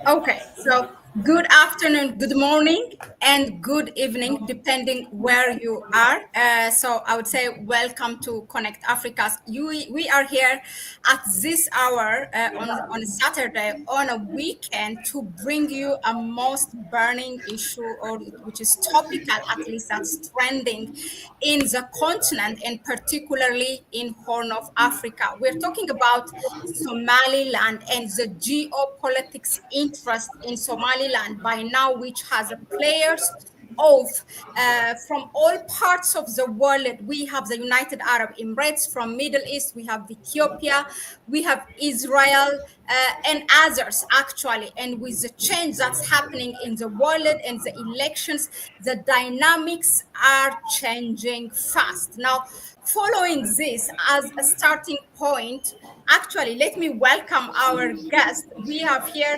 Okay, so good afternoon, good morning, and good evening, depending where you are. So I would say welcome to Connect Africa. We are here at this hour on a Saturday on a weekend to bring you a most burning issue, or which is topical, at least that's trending in the continent, and particularly in Horn of Africa. We're talking about Somaliland and the geopolitics interest in Somaliland by now, which has players of from all parts of the world. We have the United Arab Emirates from Middle East, we have Ethiopia, we have Israel, and others actually. And with the change that's happening in the world and the elections, the dynamics are changing fast. Now, following this as a starting point, actually, let me welcome our guest. We have here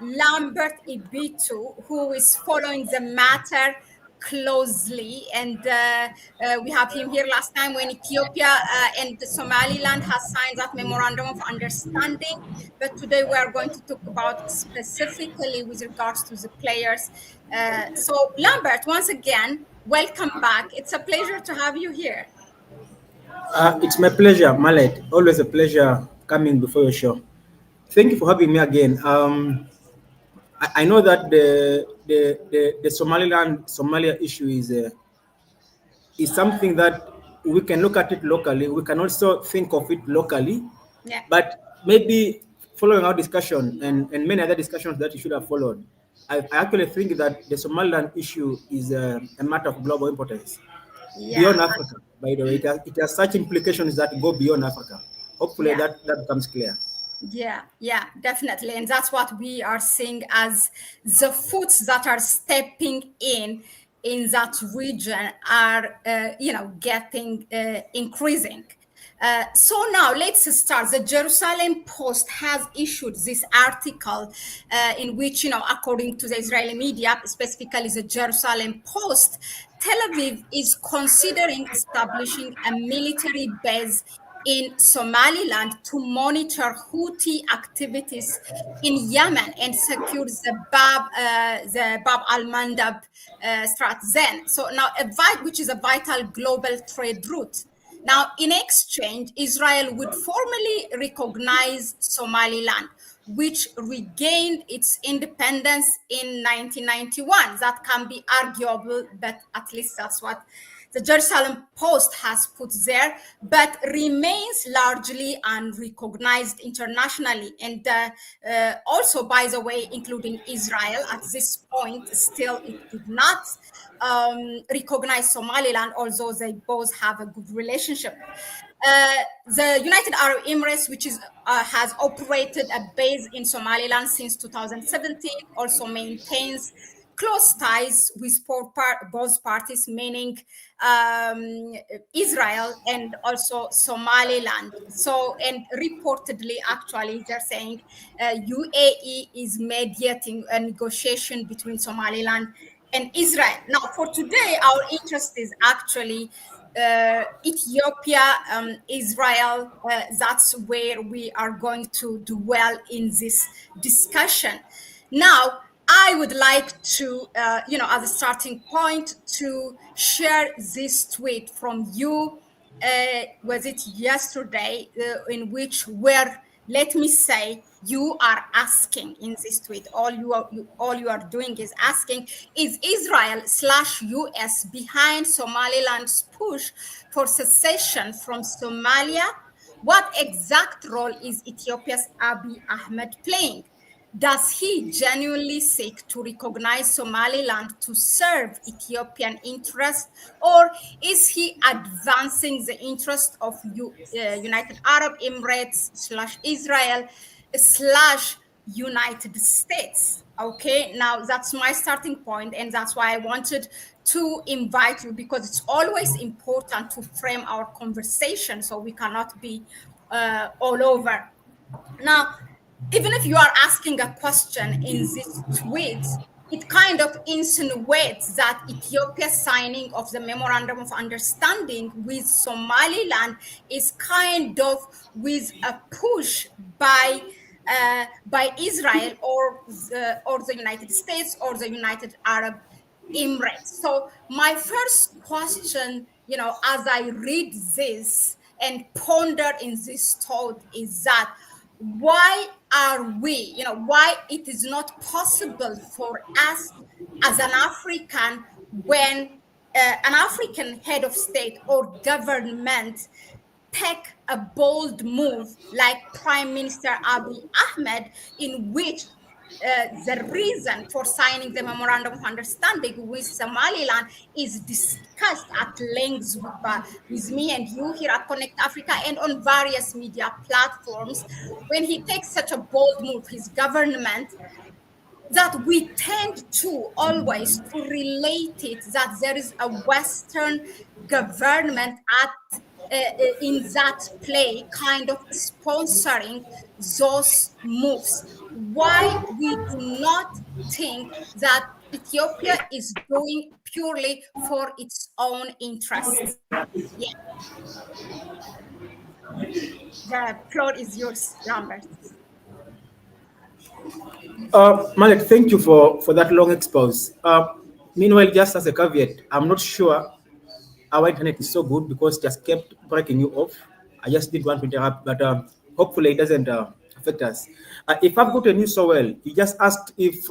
Lambert Ibitu, who is following the matter closely. And we have him here last time when Ethiopia and Somaliland has signed that memorandum of understanding. But today we are going to talk about specifically with regards to the players. So, Lambert, once again, welcome back. It's a pleasure to have you here. It's my pleasure, Mahlet. Always a pleasure coming before your show. Thank you for having me again. I know that the Somaliland Somalia issue is something that we can look at it locally. We can also think of it locally, Yeah. but maybe following our discussion and many other discussions that you should have followed, I actually think that the Somaliland issue is a matter of global importance Yeah. beyond Africa. By the way, it has such implications that go beyond Africa. Hopefully, Yeah. that becomes clear. Yeah, definitely. And that's what we are seeing as the foots that are stepping in that region are, getting increasing. So now let's start. The Jerusalem Post has issued this article in which, according to the Israeli media, specifically the Jerusalem Post, Tel Aviv is considering establishing a military base in Somaliland to monitor Houthi activities in Yemen and secure the Bab al-Mandab Strait. Then, so now which is a vital global trade route. Now, in exchange, Israel would formally recognize Somaliland, which regained its independence in 1991. That can be arguable, but at least that's what the Jerusalem Post has put there, but remains largely unrecognized internationally. And also, by the way, including Israel at this point, still it did not recognize Somaliland, although they both have a good relationship. The United Arab Emirates, which has operated a base in Somaliland since 2017, also maintains close ties with both parties, meaning Israel and also Somaliland. So, and reportedly, actually, they're saying UAE is mediating a negotiation between Somaliland and Israel. Now, for today, our interest is actually Ethiopia, Israel. That's where we are going to dwell in this discussion. Now, I would like to, as a starting point, to share this tweet from you. Was it yesterday, in which where, let me say, you are asking in this tweet, all you are doing is asking, is Israel/US behind Somaliland's push for secession from Somalia? What exact role is Ethiopia's Abiy Ahmed playing? Does he genuinely seek to recognize Somaliland to serve Ethiopian interests, or is he advancing the interest of United Arab Emirates slash Israel slash United States? Okay, now that's my starting point, and that's why I wanted to invite you, because it's always important to frame our conversation so we cannot be all over. Now, even if you are asking a question in this tweet, it kind of insinuates that Ethiopia's signing of the memorandum of understanding with Somaliland is kind of with a push by by Israel or the United States or the United Arab Emirates. So my first question, as I read this and ponder in this thought is that why are we, why it is not possible for us as an African when an African head of state or government take a bold move like Prime Minister Abiy Ahmed, in which the reason for signing the memorandum of understanding with Somaliland is discussed at length with me and you here at Connect Africa and on various media platforms. When he takes such a bold move, his government, that we tend to always to relate it that there is a Western government at in that play, kind of sponsoring those moves. Why we do not think that Ethiopia is doing purely for its own interests? Yeah, the floor is yours, Lambert. Mahlet, thank you for that long expose. Meanwhile, just as a caveat, I'm not sure our internet is so good because it just kept breaking you off. I just didn't want to interrupt, but hopefully it doesn't affect us. If I've gotten you so well, you just asked if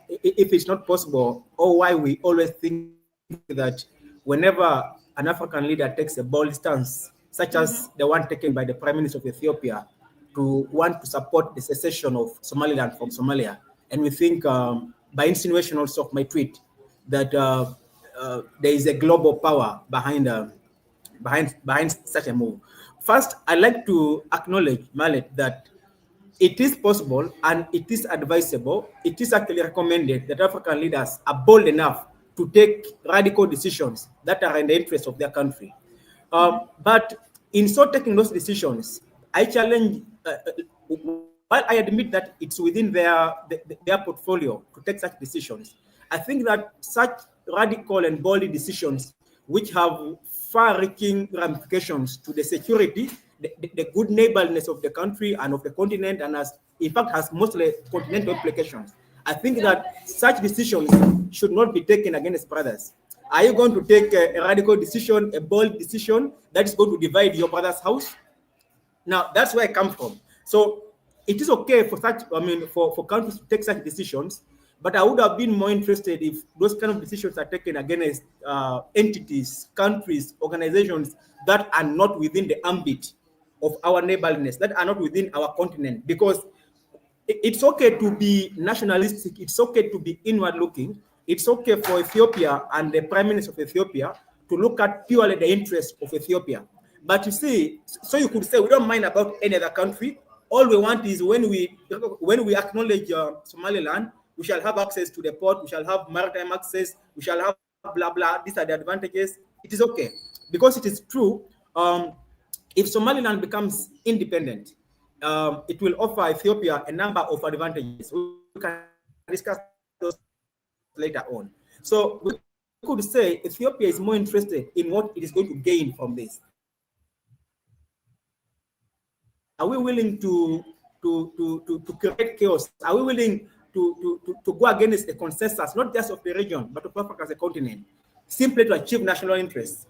it's not possible or why we always think that whenever an African leader takes a bold stance, such as the one taken by the Prime Minister of Ethiopia, to want to support the secession of Somaliland from Somalia, and we think by insinuation also of my tweet that there is a global power behind such a move. First, I'd like to acknowledge, Mahlet, that it is possible and it is advisable, it is actually recommended that African leaders are bold enough to take radical decisions that are in the interest of their country. But in so taking those decisions, I challenge, while I admit that it's within their portfolio to take such decisions, I think that such radical and bold decisions, which have far-reaching ramifications to the security, the good neighborliness of the country and of the continent, and in fact has mostly continental implications. I think that such decisions should not be taken against brothers. Are you going to take a radical decision, a bold decision that is going to divide your brother's house? Now, that's where I come from. So it is okay for for countries to take such decisions, but I would have been more interested if those kind of decisions are taken against entities, countries, organizations that are not within the ambit of our neighborliness, that are not within our continent. Because it's okay to be nationalistic, it's okay to be inward looking, it's okay for Ethiopia and the Prime Minister of Ethiopia to look at purely the interests of Ethiopia. But you see, so you could say we don't mind about any other country. All we want is when we acknowledge Somaliland, we shall have access to the port, we shall have maritime access, we shall have blah blah. These are the advantages. It is okay because it is true. If Somaliland becomes independent, it will offer Ethiopia a number of advantages. We can discuss those later on. So we could say Ethiopia is more interested in what it is going to gain from this. Are we willing to create chaos? Are we willing to go against a consensus, not just of the region, but of Africa as a continent, simply to achieve national interests?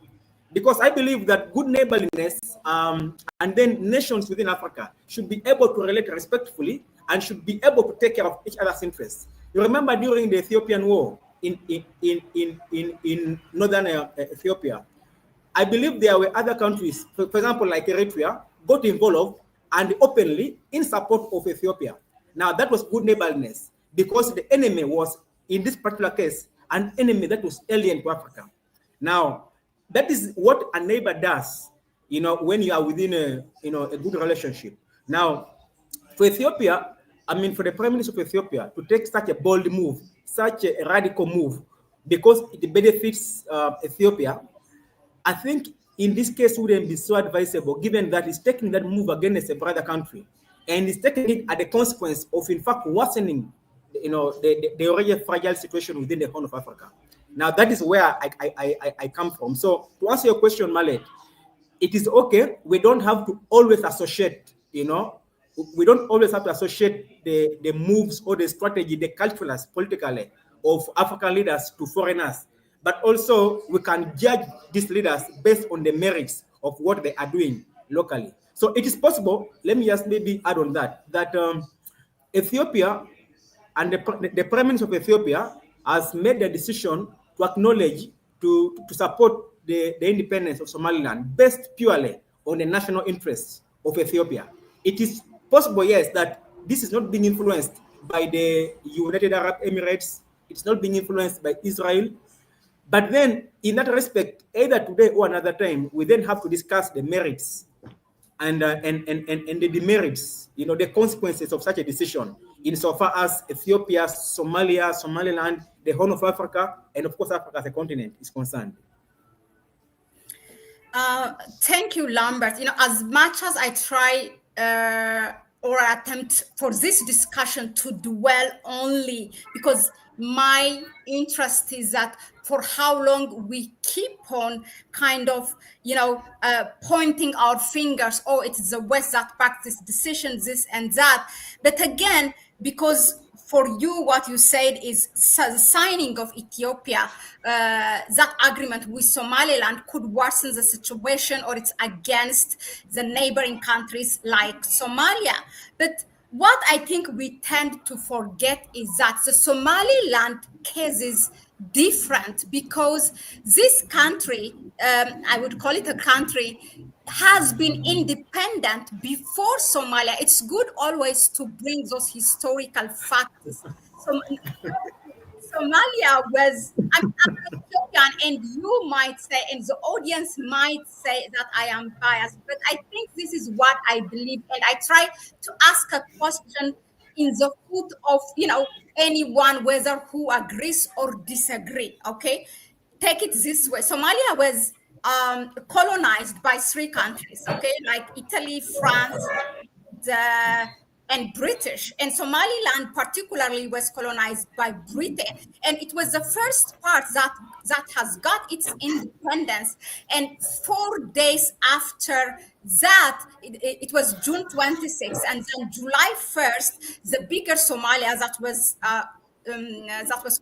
Because I believe that good neighborliness and then nations within Africa should be able to relate respectfully and should be able to take care of each other's interests. You remember during the Ethiopian War in northern Ethiopia, I believe there were other countries, for example, like Eritrea, got involved and openly in support of Ethiopia. Now, that was good neighborliness because the enemy was, in this particular case, an enemy that was alien to Africa. Now, that is what a neighbor does, when you are within a good relationship. Now, for Ethiopia, for the Prime Minister of Ethiopia to take such a bold move, such a radical move, because it benefits Ethiopia, I think in this case wouldn't be so advisable, given that he's taking that move against a brother country, and he's taking it at the consequence of, in fact, worsening, the already fragile situation within the Horn of Africa. Now, that is where I come from. So, to answer your question, Mahlet, it is okay. We don't have to always associate, we don't always have to associate the moves or the strategy, the culturalists politically of African leaders to foreigners, but also we can judge these leaders based on the merits of what they are doing locally. So it is possible, let me just maybe add on that, Ethiopia and the Prime Minister of Ethiopia has made the decision to acknowledge, to support the independence of Somaliland based purely on the national interests of Ethiopia. It is possible, yes, that this is not being influenced by the United Arab Emirates, it's not being influenced by Israel. But then, in that respect, either today or another time, we then have to discuss the merits and the demerits, the consequences of such a decision, insofar as Ethiopia, Somalia, Somaliland, the Horn of Africa, and of course Africa as a continent is concerned. Thank you, Lambert. As much as I try or attempt for this discussion to dwell only, because my interest is that for how long we keep on kind of, pointing our fingers, oh, it's the West that practice decisions, this and that. But again, because for you, what you said is the signing of Ethiopia, that agreement with Somaliland could worsen the situation, or it's against the neighboring countries like Somalia. But what I think we tend to forget is that the Somaliland case is different, because this country, I would call it a country, has been independent before Somalia. It's good always to bring those historical facts. Somalia was, I'm an Ethiopian, and you might say, and the audience might say that I am biased, but I think this is what I believe. And I try to ask a question in the foot of, anyone, whether who agrees or disagree, okay? Take it this way. Somalia was colonized by 3 countries, okay? Like Italy, France, and British, and Somaliland particularly was colonized by Britain, and it was the first part that has got its independence. And 4 days after that, it was June 26th, and then July 1st, the bigger Somalia that was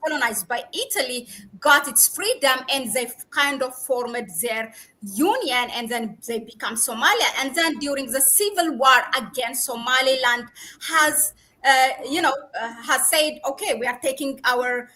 colonized by Italy got its freedom, and they kind of formed their union, and then they become Somalia. And then during the civil war against Somaliland has said, okay, we are taking our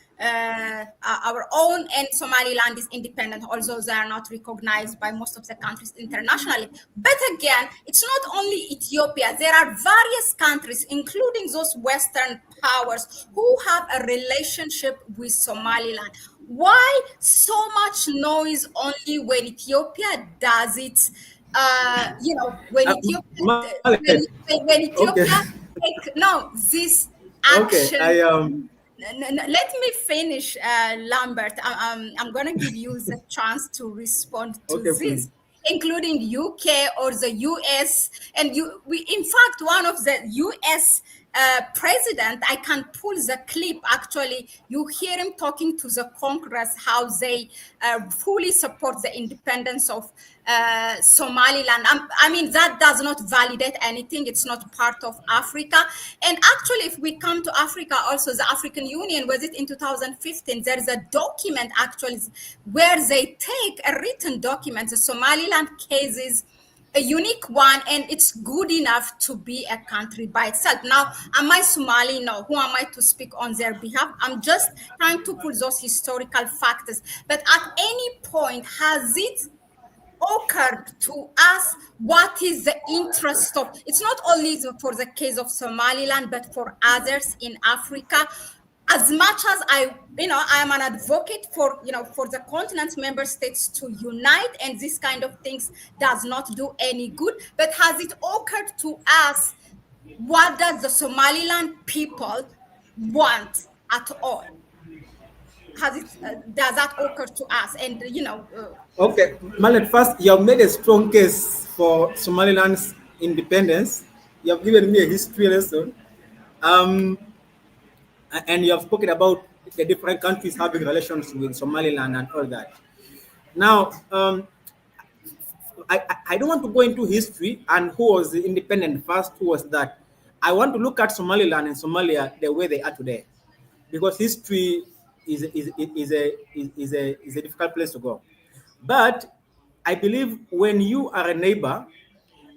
own, and Somaliland is independent, although they are not recognized by most of the countries internationally. But again, it's not only Ethiopia. There are various countries, including those Western powers, who have a relationship with Somaliland. Why so much noise only when Ethiopia does it? When Ethiopia this action. Okay, Let me finish, Lambert. I'm going to give you the chance to respond to this, please. Including UK or the US. And in fact, one of the US president, I can pull the clip, actually. You hear him talking to the Congress, how they fully support the independence of Somaliland. I mean, that does not validate anything. It's not part of Africa. And actually, if we come to Africa, also the African Union, was it in 2015? There's a document actually where they take a written document. The Somaliland case is a unique one, and it's good enough to be a country by itself. Now, am I Somali? No. Who am I to speak on their behalf? I'm just trying to pull those historical factors. But at any point, has it occurred to us what is the interest of, it's not only for the case of Somaliland, but for others in Africa? As much as I am an advocate for, for the continent's member states to unite, and this kind of things does not do any good, but has it occurred to us, what does the Somaliland people want at all? Does that occur to us? And, Okay, Mahlet, first, you have made a strong case for Somaliland's independence. You have given me a history lesson. And you have spoken about the different countries having relations with Somaliland and all that. Now, I don't want to go into history and who was the independent first, who was that. I want to look at Somaliland and Somalia the way they are today, because history is a difficult place to go. But I believe when you are a neighbor,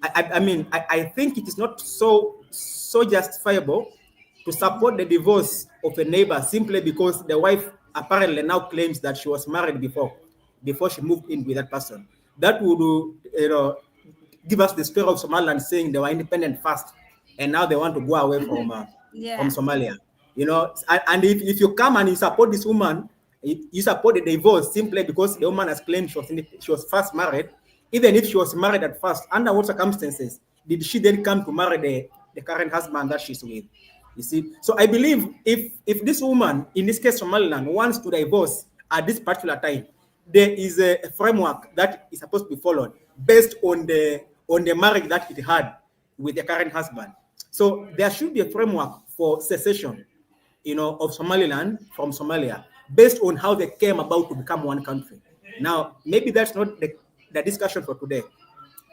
I think it is not so justifiable to support the divorce of a neighbor simply because the wife apparently now claims that she was married before she moved in with that person. That would, give us the story of Somaliland saying they were independent first, and now they want to go away from Yeah. Somalia. And if you come and you support this woman, you support the divorce simply because the woman has claimed she was first married. Even if she was married at first, under what circumstances did she then come to marry the current husband that she's with? You see, so I believe if this woman, in this case Somaliland, wants to divorce at this particular time, there is a framework that is supposed to be followed based on the marriage that it had with the current husband. So there should be a framework for secession, of Somaliland from Somalia, based on how they came about to become one country. Now, maybe that's not the discussion for today,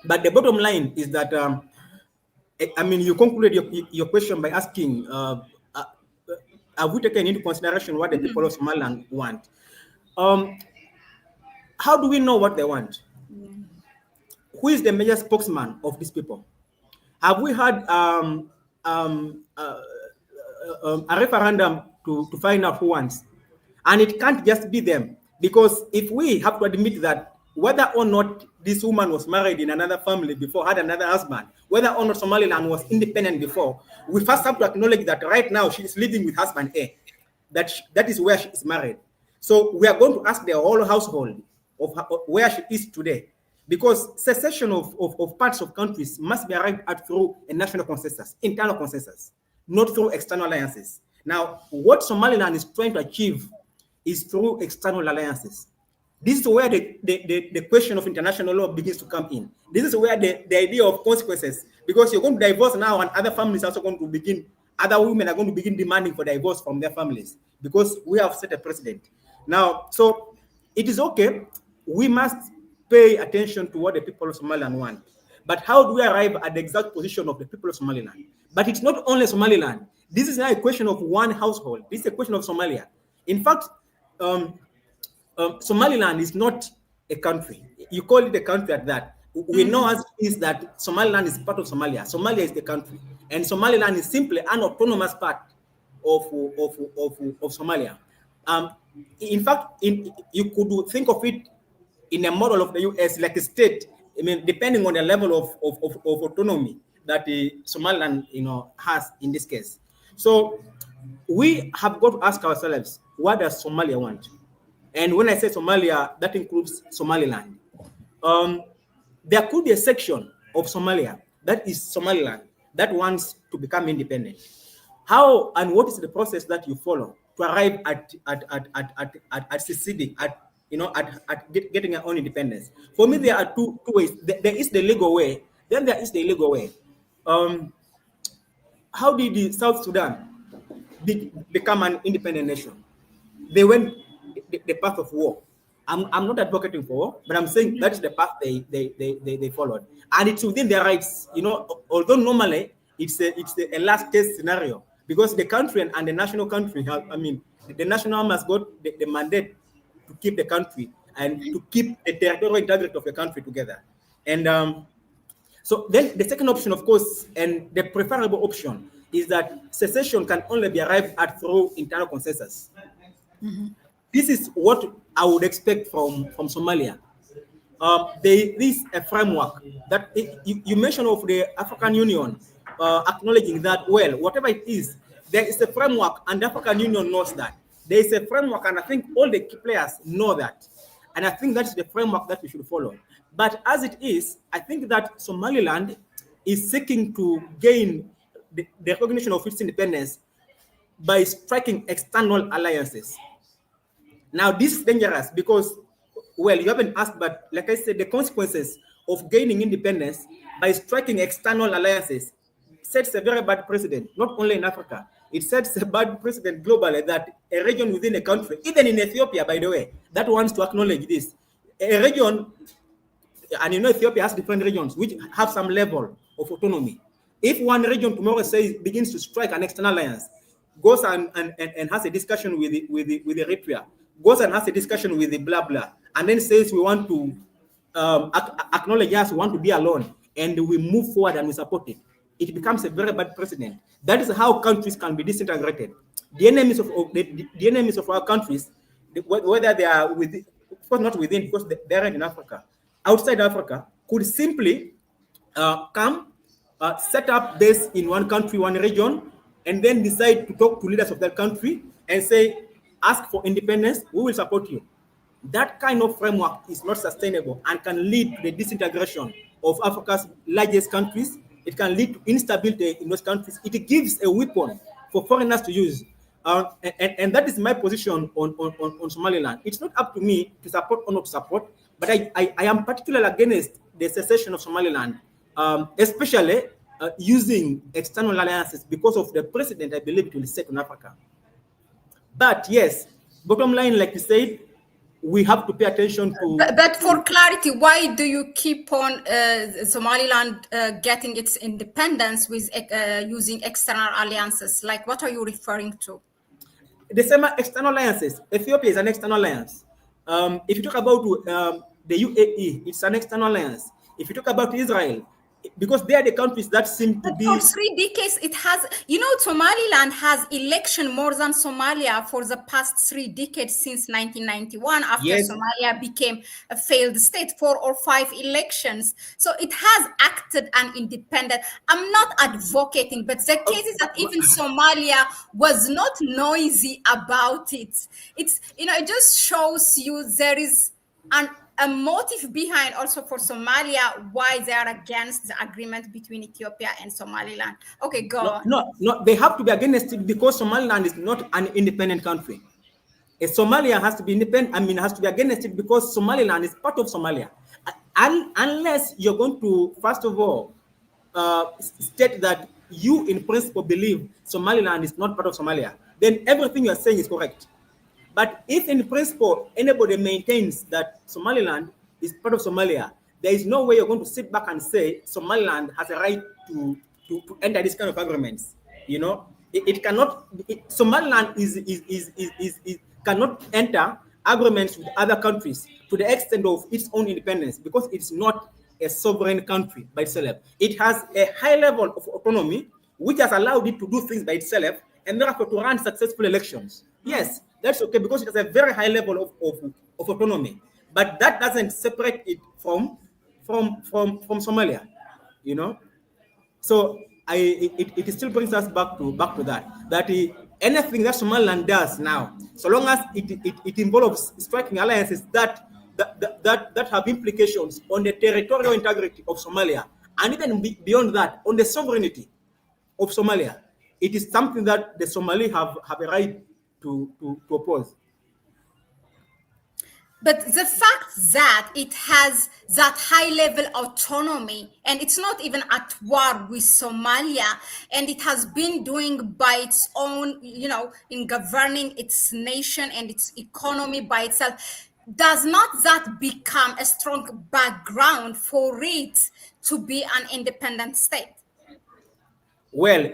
but the bottom line is that you concluded your question by asking, have we taken into consideration what the people of Somaliland want? How do we know what they want? Who is the major spokesman of these people? Have we had a referendum to find out who wants? And it can't just be them, because if we have to admit that whether or not this woman was married in another family before, had another husband, whether or not Somaliland was independent before, we first have to acknowledge that right now she is living with husband A. That is where she is married. So we are going to ask the whole household of where she is today, because secession of parts of countries must be arrived at through a national consensus, internal consensus, not through external alliances. Now, what Somaliland is trying to achieve is through external alliances. This is where the question of international law begins to come in. This is where the idea of consequences, because you're going to divorce now and other families are also going to begin, other women are going to begin demanding for divorce from their families, because we have set a precedent. Now, so it is okay. We must pay attention to what the people of Somaliland want. But how do we arrive at the exact position of the people of Somaliland? But it's not only Somaliland. This is not a question of one household. This is a question of Somalia. In fact, Somaliland is not a country. You call it a country at that. We know as is that Somaliland is part of Somalia. Somalia is the country, and Somaliland is simply an autonomous part of Somalia. In fact, you could think of it in a model of the US like a state. Depending on the level of autonomy that the Somaliland has in this case. So we have got to ask ourselves, what does Somalia want? And when I say Somalia, that includes Somaliland. There could be a section of Somalia, that is Somaliland, that wants to become independent. How and what is the process that you follow to arrive at seceding, at getting our own independence? For me, there are two ways. There is the legal way, then there is the illegal way. How did the South Sudan become an independent nation? They went the path of war. I'm not advocating for war, but I'm saying that's the path they followed, and it's within their rights. Although normally it's a last case scenario, because the country and the national country have, the national arm has got the mandate to keep the country and to keep the territorial integrity of the country together. And so then the second option, of course, and the preferable option, is that secession can only be arrived at through internal consensus. This is what I would expect from Somalia. There is a framework that you mentioned of the African Union, acknowledging that, well, whatever it is, there is a framework, and the African Union knows that. There is a framework, and I think all the key players know that. And I think that's the framework that we should follow. But as it is, I think that Somaliland is seeking to gain the recognition of its independence by striking external alliances. Now, this is dangerous because, well, you haven't asked, but like I said, the consequences of gaining independence by striking external alliances sets a very bad precedent, not only in Africa. It sets a bad precedent globally, that a region within a country, even in Ethiopia, by the way, that wants to acknowledge this. A region, and Ethiopia has different regions which have some level of autonomy. If one region tomorrow says begins to strike an external alliance, goes and has a discussion with Eritrea, goes and has a discussion with the blah blah, and then says we want to acknowledge us, we want to be alone, and we move forward and we support it, it becomes a very bad precedent. That is how countries can be disintegrated. The enemies of the enemies of our countries, whether they are within, of course not within, because they are in Africa, outside Africa, could simply come, set up base in one country, one region, and then decide to talk to leaders of that country and say, ask for independence, we will support you. That kind of framework is not sustainable and can lead to the disintegration of Africa's largest countries. It can lead to instability in those countries. It gives a weapon for foreigners to use. And that is my position on Somaliland. It's not up to me to support or not to support, but I am particularly against the secession of Somaliland, especially using external alliances because of the precedent I believe it will set in Africa. But yes, bottom line, like you said, we have to pay attention to. But for clarity, why do you keep on Somaliland getting its independence with using external alliances? Like, what are you referring to? The same external alliances. Ethiopia is an external alliance. If you talk about the UAE, it's an external alliance. If you talk about Israel, because they are the countries that seem to be. For 3 decades, it has, Somaliland has election more than Somalia for the past 3 decades since 1991, after Yes. Somalia became a failed state, 4 or 5 elections. So it has acted an independent. I'm not advocating, but the case is that even Somalia was not noisy about it. It just shows you there is a motive behind also for Somalia why they are against the agreement between Ethiopia and Somaliland. Okay, go on. No, they have to be against it because Somaliland is not an independent country. Somalia has to be independent, has to be against it because Somaliland is part of Somalia. Unless you're going to, first of all, state that you in principle believe Somaliland is not part of Somalia, then everything you're saying is correct. But if in principle anybody maintains that Somaliland is part of Somalia, there is no way you're going to sit back and say Somaliland has a right to enter this kind of agreements. It cannot. Somaliland cannot enter agreements with other countries to the extent of its own independence because it's not a sovereign country by itself. It has a high level of autonomy, which has allowed it to do things by itself and therefore to run successful elections. Yes, that's okay because it has a very high level of autonomy, but that doesn't separate it from Somalia, So it still brings us back to that anything that Somaliland does now, so long as it involves striking alliances that have implications on the territorial integrity of Somalia, and even beyond that, on the sovereignty of Somalia, it is something that the Somali have a right to oppose. But the fact that it has that high-level autonomy, and it's not even at war with Somalia, and it has been doing by its own, in governing its nation and its economy by itself, does not that become a strong background for it to be an independent state? Well,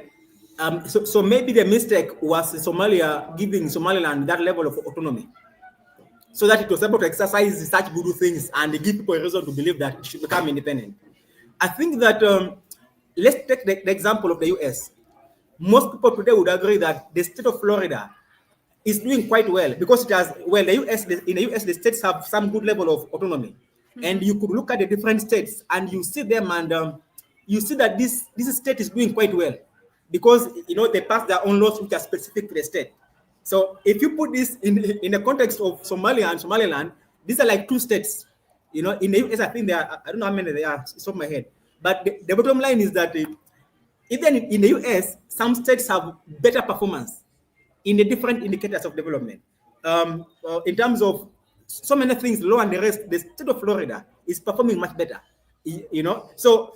so maybe the mistake was Somalia giving Somaliland that level of autonomy, so that it was able to exercise such good things and give people a reason to believe that it should become independent. I think that let's take the example of the US. Most people today would agree that the state of Florida is doing quite well because it has, in the US, the states have some good level of autonomy. Mm-hmm. And you could look at the different states and you see them and you see that this state is doing quite well because, they pass their own laws which are specific to the state. So if you put this in the context of Somalia and Somaliland, these are like two states. In the US, I think I don't know how many there are, it's off my head. But the bottom line is that even in the US, some states have better performance in the different indicators of development. In terms of so many things, law and the rest, the state of Florida is performing much better. So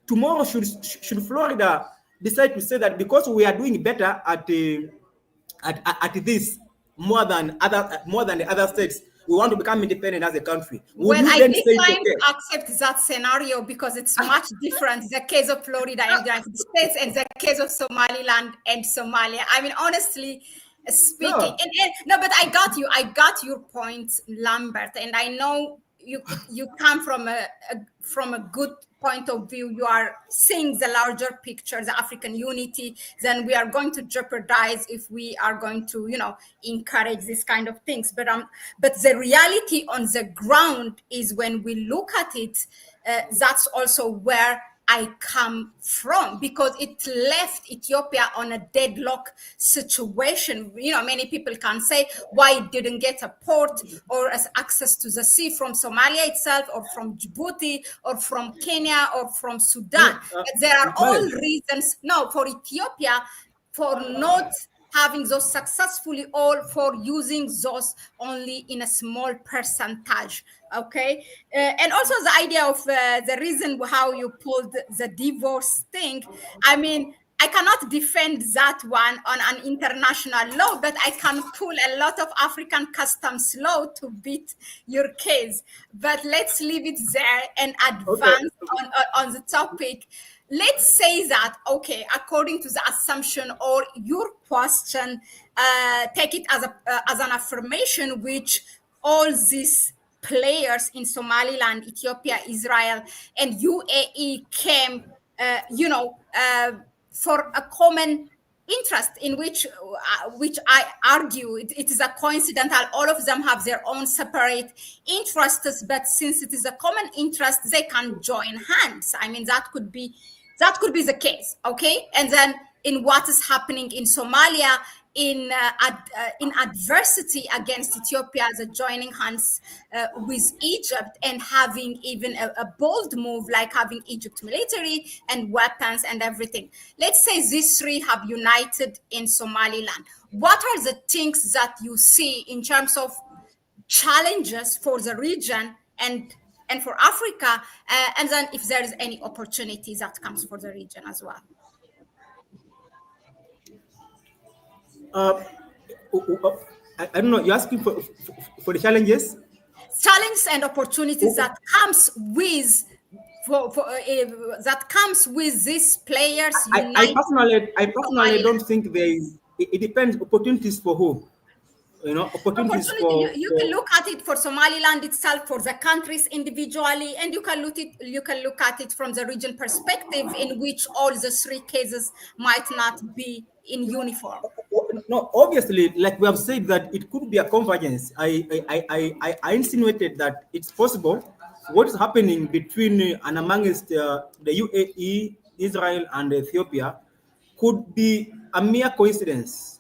tomorrow, should Florida decide to say that because we are doing better at this more than the other states, we want to become independent as a country. Would Well, you I then say it's decline okay? to accept that scenario because it's much different. The case of Florida and the United States and the case of Somaliland and Somalia. I mean, honestly speaking, No. no, but I got your point, Lambert, and I know you come from a good point of view. You are seeing the larger picture, the African unity. Then we are going to jeopardize if we are going to, encourage this kind of things. But the reality on the ground is when we look at it, that's also where I come from, because it left Ethiopia on a deadlock situation. Many people can say why it didn't get a port or as access to the sea from Somalia itself, or from Djibouti, or from Kenya, or from Sudan. But there are all Mahlet, reasons now for Ethiopia for not having those successfully, or for using those only in a small percentage. Okay. And also the idea of the reason how you pulled the divorce thing. I mean, I cannot defend that one on an international law, but I can pull a lot of African customs law to beat your case. But let's leave it there and okay. advance on the topic. Let's say that, okay, according to the assumption or your question, take it as an affirmation, which all these players in Somaliland, Ethiopia, Israel, and UAE came, for a common interest, in which I argue it is a coincidental. All of them have their own separate interests, but since it is a common interest, they can join hands. I mean, that could be the case. Okay. And then in what is happening in Somalia, in adversity against Ethiopia, the joining hands with Egypt, and having even a bold move like having Egypt military and weapons and everything. Let's say these three have united in Somaliland. What are the things that you see in terms of challenges for the region and for Africa, and then if there is any opportunity that comes for the region as well? Uh, I don't know. You're asking for the challenges. Challenges and opportunities that comes with that comes with these players I united personally Somaliland. don't think there is. It depends. Opportunities for who? Opportunities Opportunity, for you can look at it for Somaliland itself, for the countries individually, and you can look at it from the region perspective, in which all the three cases might not be in uniform. No, obviously, like we have said, that it could be a convergence. I insinuated that it's possible. What is happening between and amongst the UAE, Israel, and Ethiopia could be a mere coincidence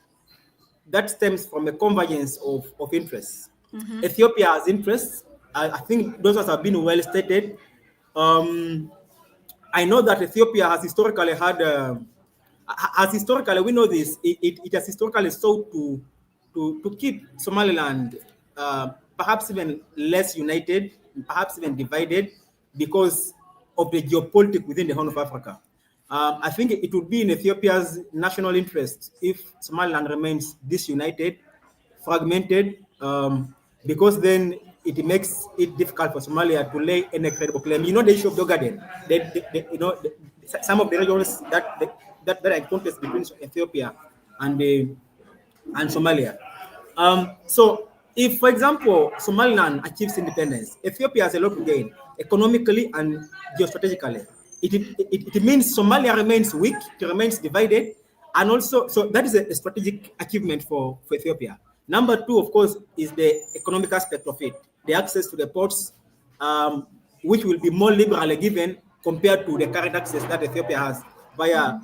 that stems from a convergence of interests. Ethiopia has interests. I think those have been well stated. Um, I know that Ethiopia has historically had, as historically we know this, it has historically sought to keep Somaliland perhaps even less united, perhaps even divided, because of the geopolitics within the Horn of Africa. I think it would be in Ethiopia's national interest if Somaliland remains disunited, fragmented, because then it makes it difficult for Somalia to lay any credible claim. You know the issue of Dogaden. Some of the regions that are in contest between Ethiopia and Somalia. So if, for example, Somaliland achieves independence, Ethiopia has a lot to gain economically and geostrategically. It means Somalia remains weak, it remains divided, and also, so that is a strategic achievement for Ethiopia. Number two, of course, is the economic aspect of it, the access to the ports, which will be more liberally given compared to the current access that Ethiopia has via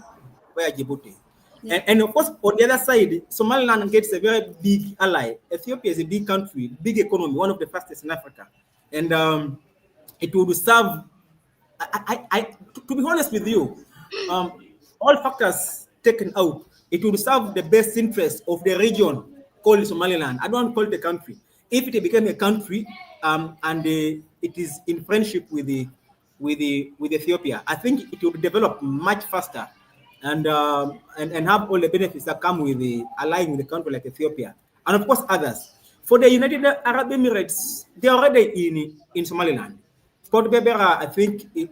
Djibouti. Yeah. And of course, on the other side, Somaliland gets a very big ally. Ethiopia is a big country, big economy, one of the fastest in Africa. And it would serve, to be honest with you, all factors taken out, it would serve the best interest of the region called Somaliland. I don't call it a country. If it became a country and it is in friendship with Ethiopia, I think it would develop much faster and have all the benefits that come with allying with a country like Ethiopia, and of course others. For the United Arab Emirates, they're already in Somaliland. Port Berbera, I think, the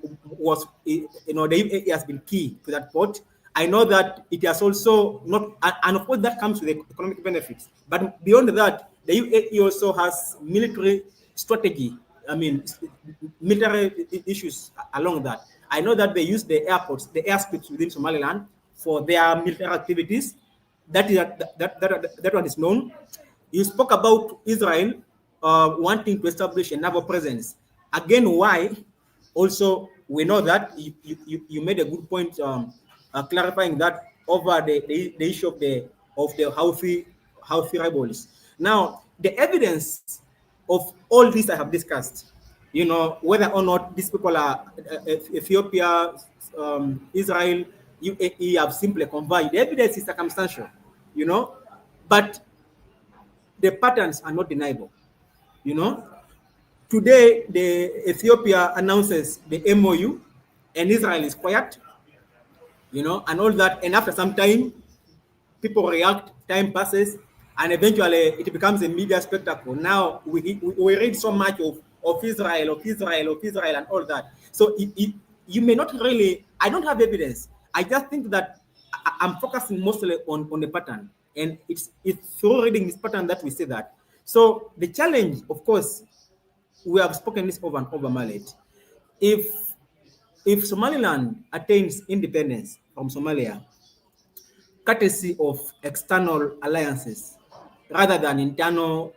UAE has been key to that port. I know that it has also not, and of course that comes with economic benefits. But beyond that, the UAE also has military strategy. I mean, military issues along that. I know that they use the airports, the airstrips within Somaliland for their military activities. That one is known. You spoke about Israel wanting to establish a naval presence. Again, why? Also, we know that you made a good point clarifying that over the issue of the Houthi rebels. Now, the evidence of all this I have discussed, whether or not these people are Ethiopia, Israel, UAE have simply converged. The evidence is circumstantial, but the patterns are not deniable. Today the Ethiopia announces the MOU, and Israel is quiet, and all that. And after some time, people react. Time passes, and eventually it becomes a media spectacle. Now we read so much of Israel, and all that. So you may not really. I don't have evidence. I just think that I'm focusing mostly on the pattern, and it's through reading this pattern that we see that. So the challenge, of course, we have spoken this over and over, Mahlet. If Somaliland attains independence from Somalia, courtesy of external alliances rather than internal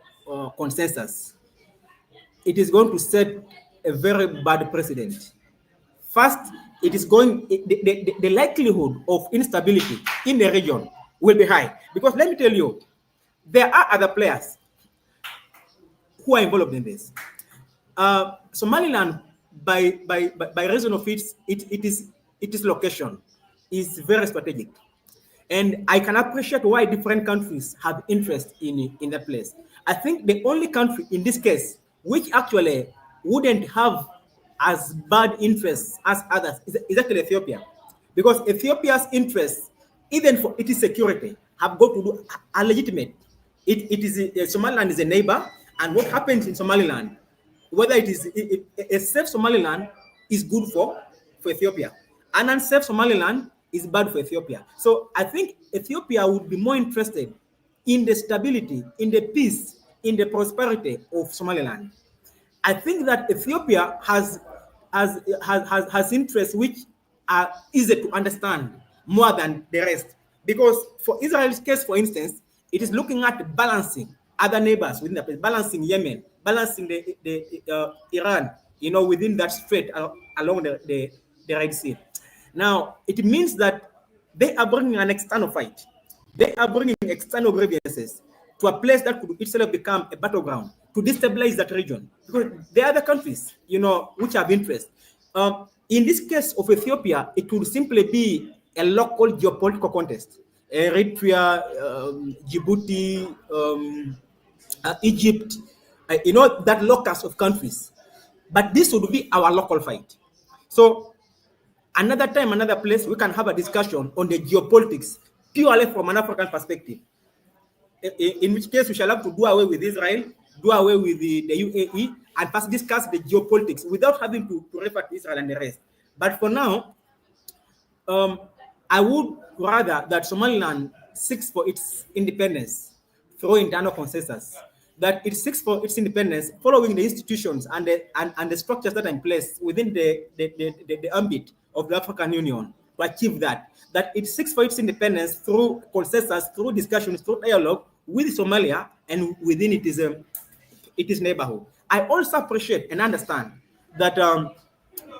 consensus, it is going to set a very bad precedent. First, it is going the likelihood of instability in the region will be high, because let me tell you, there are other players who are involved in this. Somaliland, by reason of its location, is very strategic, and I can appreciate why different countries have interest in that place. I think the only country in this case which actually wouldn't have as bad interests as others is actually Ethiopia, because Ethiopia's interests, even for its security, have got to do are legitimate. It is Somaliland is a neighbor, and what happens in Somaliland, whether it is a safe Somaliland, is good for Ethiopia. An unsafe Somaliland is bad for Ethiopia. So I think Ethiopia would be more interested in the stability, in the peace, in the prosperity of Somaliland. I think that Ethiopia has interests which are easy to understand more than the rest. Because for Israel's case, for instance, it is looking at balancing other neighbors within the place, balancing Yemen, balancing Iran, within that strait along the Red Sea. Now, it means that they are bringing an external fight. They are bringing external grievances to a place that could itself become a battleground to destabilize that region. Because there are other countries, which have interest. In this case of Ethiopia, it would simply be a local geopolitical contest. Eritrea, Djibouti, Egypt, that locus of countries. But this would be our local fight. So another time, another place, we can have a discussion on the geopolitics purely from an African perspective. In which case we shall have to do away with Israel, do away with the UAE, and first discuss the geopolitics without having to refer to Israel and the rest. But for now, I would rather that Somaliland seeks for its independence through internal consensus, that it seeks for its independence following the institutions and the structures that are in place within the ambit of the African Union to achieve that it seeks for its independence through consensus, through discussions, through dialogue with Somalia and within its neighborhood. I also appreciate and understand that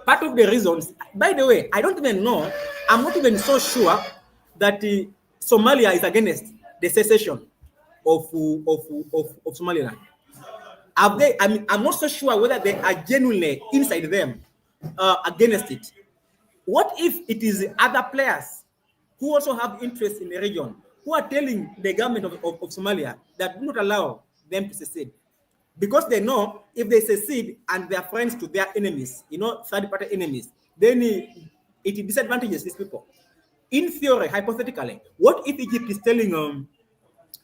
part of the reasons, by the way, I don't even know, I'm not even so sure that Somalia is against the secession of Somaliland. Have they? I mean, I'm not so sure whether they are genuinely inside them against it. What if it is other players who also have interest in the region, who are telling the government of Somalia that do not allow them to secede? Because they know if they secede and they are friends to their enemies, third-party enemies, then it disadvantages these people. In theory, hypothetically, what if Egypt is telling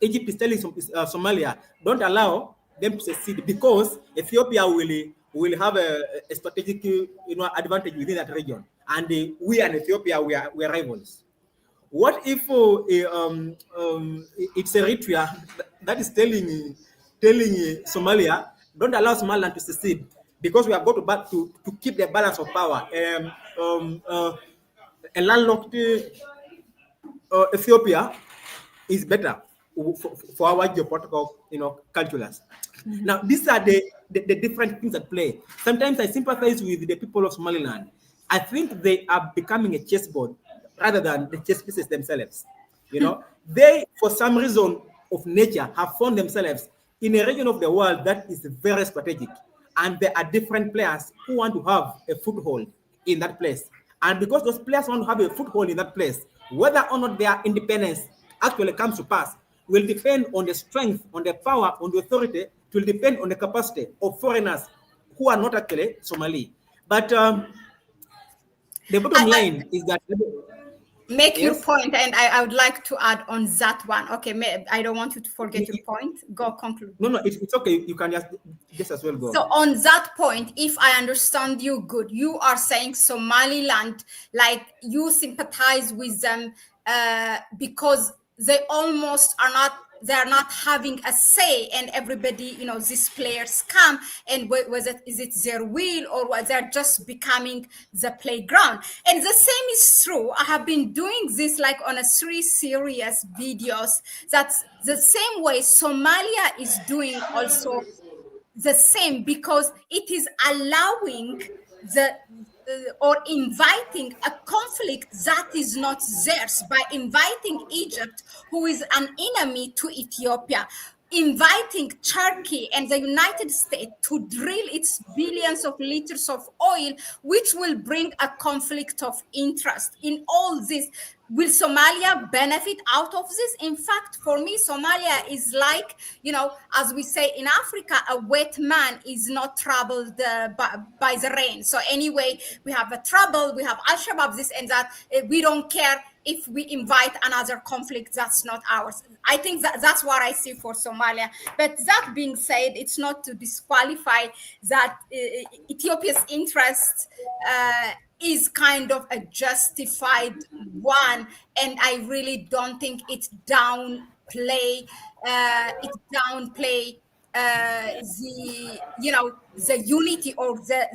Egypt is telling Somalia, don't allow them to secede because Ethiopia will have a strategic advantage within that region, and we and Ethiopia we are rivals. What if it's Eritrea that is telling Somalia, don't allow Somaliland to secede because we have got to keep the balance of power. A landlocked Ethiopia is better for our geopolitical, calculus. Now, these are the different things at play. Sometimes I sympathize with the people of Somaliland. I think they are becoming a chessboard rather than the chess pieces themselves. They, for some reason of nature, have found themselves in a region of the world that is very strategic. And there are different players who want to have a foothold in that place. And because those players want to have a foothold in that place, whether or not their independence actually comes to pass will depend on the strength, on the power, on the authority. It will depend on the capacity of foreigners who are not actually Somali. But the bottom line is that... Make your point, and I would like to add on that one. Okay, I don't want you to forget your point. Go conclude. No, it's okay. You can just as well go. So on that point, if I understand you good, you are saying Somaliland, like you sympathize with them because they almost are not, they're not having a say, and everybody, these players come, and is it their will, or they're just becoming the playground? And the same is true. I have been doing this like on a 3 serious videos. That's the same way Somalia is doing also the same, because it is allowing or inviting a conflict that is not theirs by inviting Egypt, who is an enemy to Ethiopia, inviting Turkey and the United States to drill its billions of liters of oil, which will bring a conflict of interest. In all this, will Somalia benefit out of this? In fact, for me, Somalia is like, as we say in Africa, a wet man is not troubled by the rain. So anyway, we have a trouble, we have Al-Shabaab, this and that. We don't care if we invite another conflict that's not ours. I think that's what I see for Somalia. But that being said, it's not to disqualify that Ethiopia's interest is kind of a justified one, and I really don't think it downplay the unity or the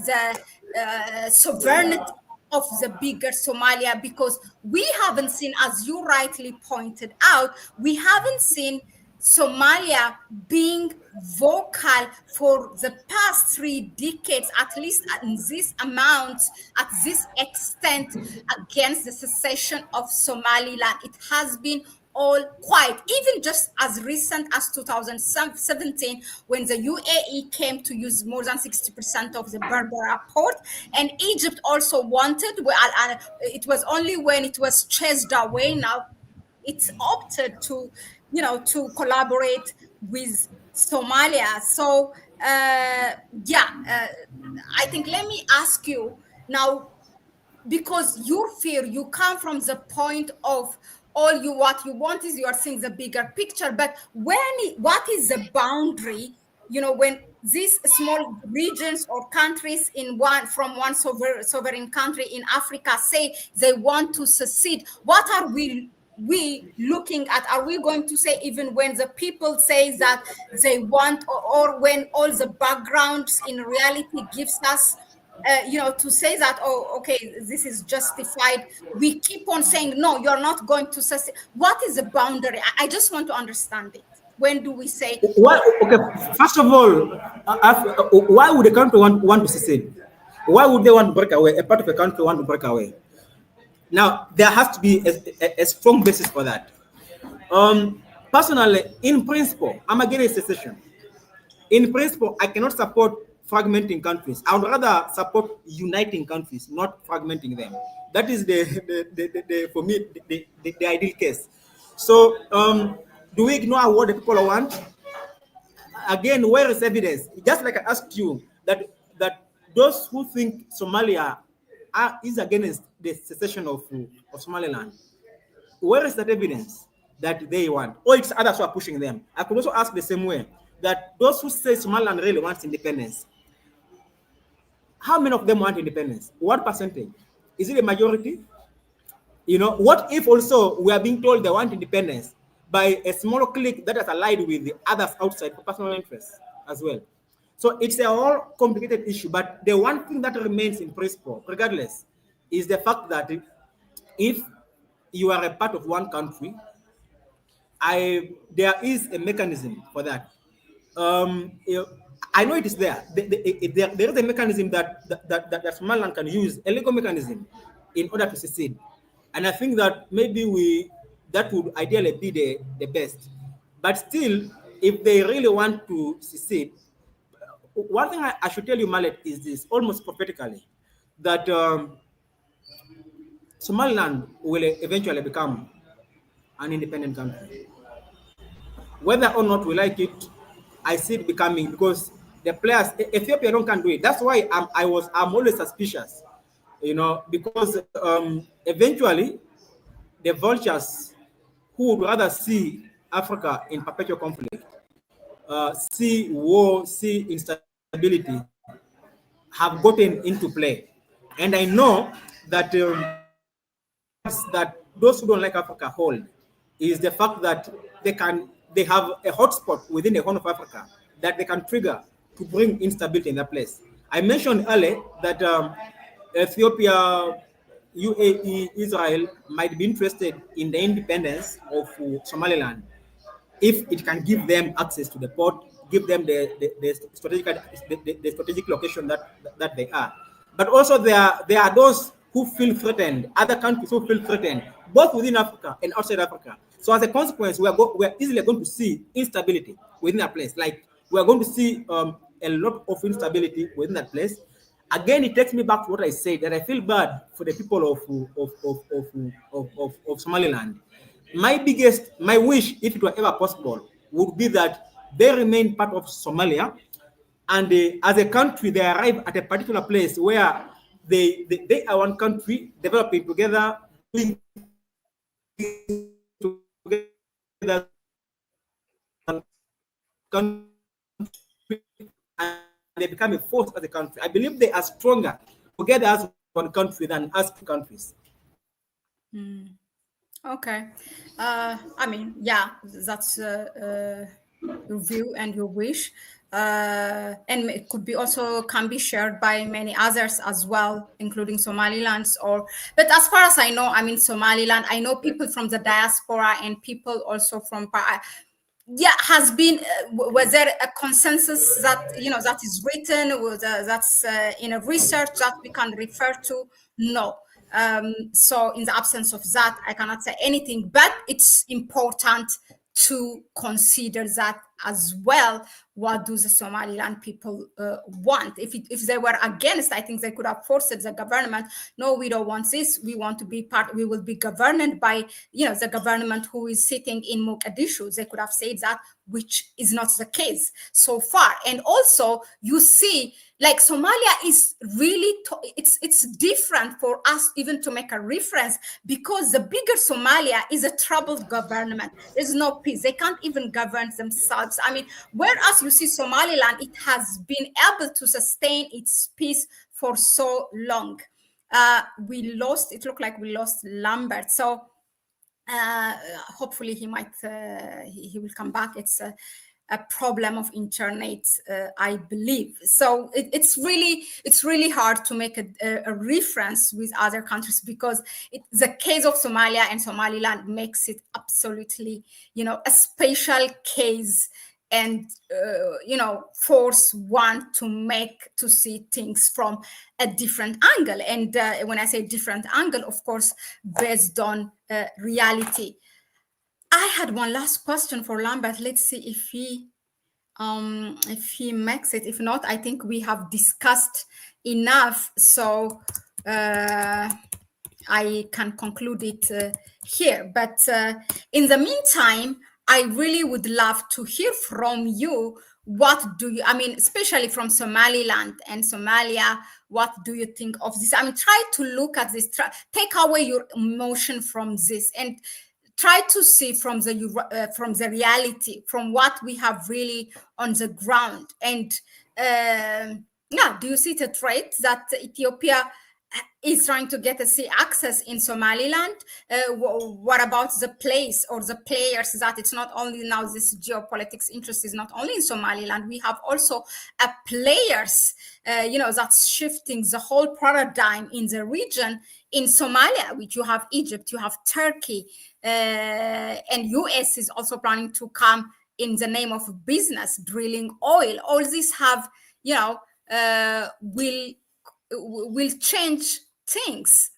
sovereignty of the bigger Somalia, because we haven't seen, as you rightly pointed out, we haven't seen Somalia being vocal for the past 3 decades, at least in this amount, at this extent, against the secession of Somaliland. It has been all quiet, even just as recent as 2017, when the UAE came to use more than 60% of the Berbera port, and Egypt also wanted, it was only when it was chased away. Now it's opted to collaborate with Somalia. So I think, let me ask you now, because you come from the point of what you want is, you are seeing the bigger picture, but what is the boundary, when these small regions or countries from one sovereign country in Africa say they want to secede? What are we looking at? Are we going to say, even when the people say that they want, or when all the backgrounds in reality gives us to say that, okay, this is justified, we keep on saying, no, you're not going to secede? What is the boundary? I just want to understand it. When do we say... Why? Okay, first of all, why would a country want to secede? Why would they want to break away? A part of a country want to break away? Now, there has to be a strong basis for that. Personally, in principle, I'm against secession. In principle, I cannot support fragmenting countries. I would rather support uniting countries, not fragmenting them. That is for me, the ideal case. So, do we ignore what the people want? Again, where is evidence? Just like I asked you, that those who think Somalia is against the secession of Somaliland, where is that evidence? that they want, or it's others who are pushing them. I could also ask the same way that those who say Somaliland really wants independence, how many of them want independence? What percentage? Is it a majority? You know, what if also we are being told they want independence by a small clique that is allied with the others outside for personal interests as well? So it's a whole complicated issue, but the one thing that remains in principle, regardless, is the fact that if you are a part of one country, there is a mechanism for that. You know, I know it is there. There is a mechanism that Somaliland can use, a legal mechanism, in order to secede. And I think that maybe that would ideally be the best. But still, if they really want to secede, one thing I should tell you, Mahlet, is this, almost prophetically, that Somaliland will eventually become an independent country. Whether or not we like it, I see it becoming, because the players, Ethiopia can't do it. That's why I'm always suspicious, you know, because eventually the vultures who would rather see Africa in perpetual conflict, see war, see instability, have gotten into play. And I know that that those who don't like Africa hold is the fact that they have a hotspot within the Horn of Africa that they can trigger to bring instability in that place. I mentioned earlier that Ethiopia, UAE, Israel might be interested in the independence of Somaliland if it can give them access to the port, give them the strategic location that they are. But also there are those who feel threatened, other countries who feel threatened, both within Africa and outside Africa. So as a consequence, we are easily going to see instability within that place. Like we are going to see a lot of instability within that place. Again, it takes me back to what I said, that I feel bad for the people of Somaliland. My wish, if it were ever possible, would be that they remain part of Somalia, and as a country, they arrive at a particular place where they are one country, developing together, doing together, country, and they become a force as a country. I believe they are stronger together as one country than as two countries. Okay. I mean, yeah, that's your view and your wish. And it could be also can be shared by many others as well, including Somaliland's but as far as I know, I mean, Somaliland, I know people from the diaspora and people also from, has been, was there a consensus that, that is written, that's in a research that we can refer to? No. So in the absence of that, I cannot say anything, but it's important to consider that as well. What do the Somaliland people want? If they were against, I think they could have forced the government. No, we don't want this. We want to be part. We will be governed by, the government who is sitting in Mogadishu. They could have said that, which is not the case so far. And also, you see, like Somalia is really, it's different for us even to make a reference, because the bigger Somalia is a troubled government. There's no peace. They can't even govern themselves. I mean, whereas you see Somaliland, it has been able to sustain its peace for so long. It looked like we lost Lambert. So hopefully he might, he will come back. It's a problem of internet, I believe. So it's really hard to make a reference with other countries, because the case of Somalia and Somaliland makes it absolutely, a special case, and force one to see things from a different angle. And when I say different angle, of course, based on reality. I had one last question for Lambert. Let's see if he makes it. If not, I think we have discussed enough, so I can conclude it here. But in the meantime, I really would love to hear from you. What do you, I mean, especially from Somaliland and Somalia, what do you think of this? I mean, try to look at this, take away your emotion from this, and try to see from the reality, from what we have really on the ground. And yeah, do you see the threat that Ethiopia is trying to get a sea access in Somaliland? What about the place or the players that it's not only now this geopolitics interest is not only in Somaliland, we have also a players, that's shifting the whole paradigm in the region in Somalia, which you have Egypt, you have Turkey, and US is also planning to come in the name of business, drilling oil. All these have, will change things.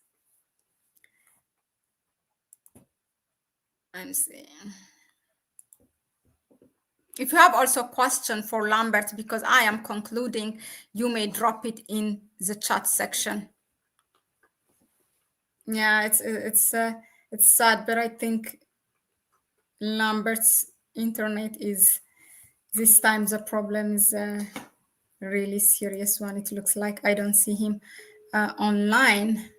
I'm seeing. If you have also a question for Lambert, because I am concluding, you may drop it in the chat section. Yeah, it's sad, but I think Lambert's internet is this time the problem is a really serious one. It looks like I don't see him online.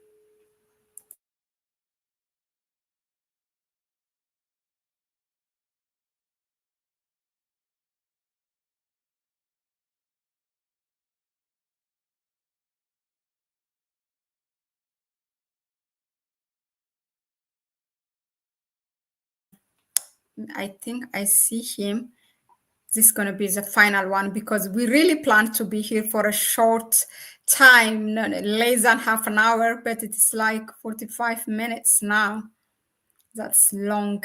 I think I see him. This is going to be the final one because we really plan to be here for a short time, less than half an hour, but it's like 45 minutes now. That's long.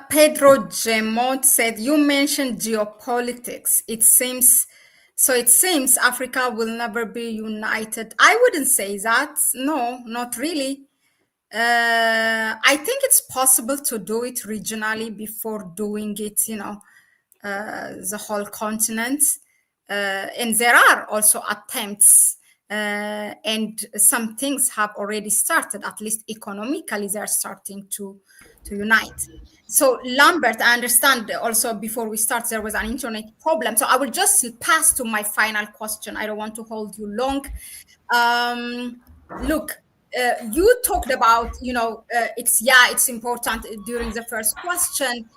Pedro Gemont said, you mentioned geopolitics. It seems Africa will never be united. I wouldn't say that. No, not really. I think it's possible to do it regionally before doing it, the whole continent. And there are also attempts, and some things have already started, at least economically, they're starting to unite. So Lambert, I understand also before we start, there was an internet problem. So I will just pass to my final question. I don't want to hold you long. Look, you talked about, it's important during the first question,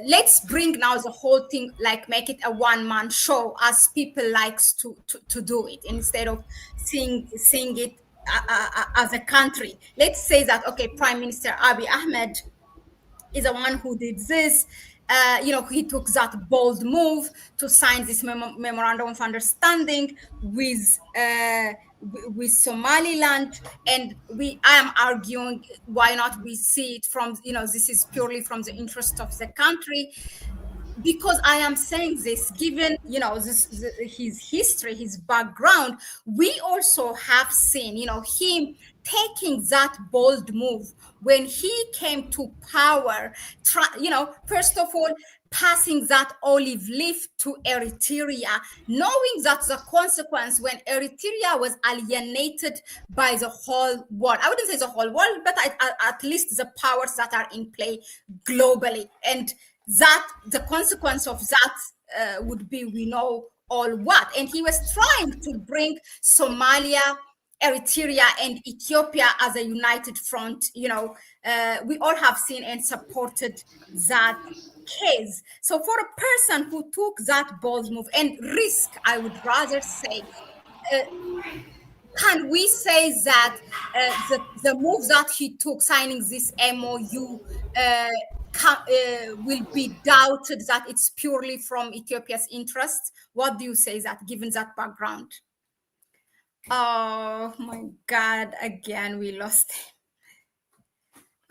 let's bring now the whole thing, like make it a one-man show as people likes to do it instead of seeing it as a country. Let's say that, okay, Prime Minister Abiy Ahmed is the one who did this. He took that bold move to sign this memorandum of understanding with Somaliland, and I am arguing why not we see it from, this is purely from the interest of the country. Because I am saying this, given his history, his background, we also have seen him taking that bold move when he came to power. First of all, passing that olive leaf to Eritrea, knowing that the consequence when Eritrea was alienated by the whole world. I wouldn't say the whole world, but at least the powers that are in play globally. And that the consequence of that would be, we know all what. And he was trying to bring Somalia, Eritrea, and Ethiopia as a united front. We all have seen and supported that case. So for a person who took that bold move and risk, I would rather say, can we say that the move that he took, signing this MOU, will be doubted that it's purely from Ethiopia's interests? What do you say that, given that background? Oh my God, again, we lost him.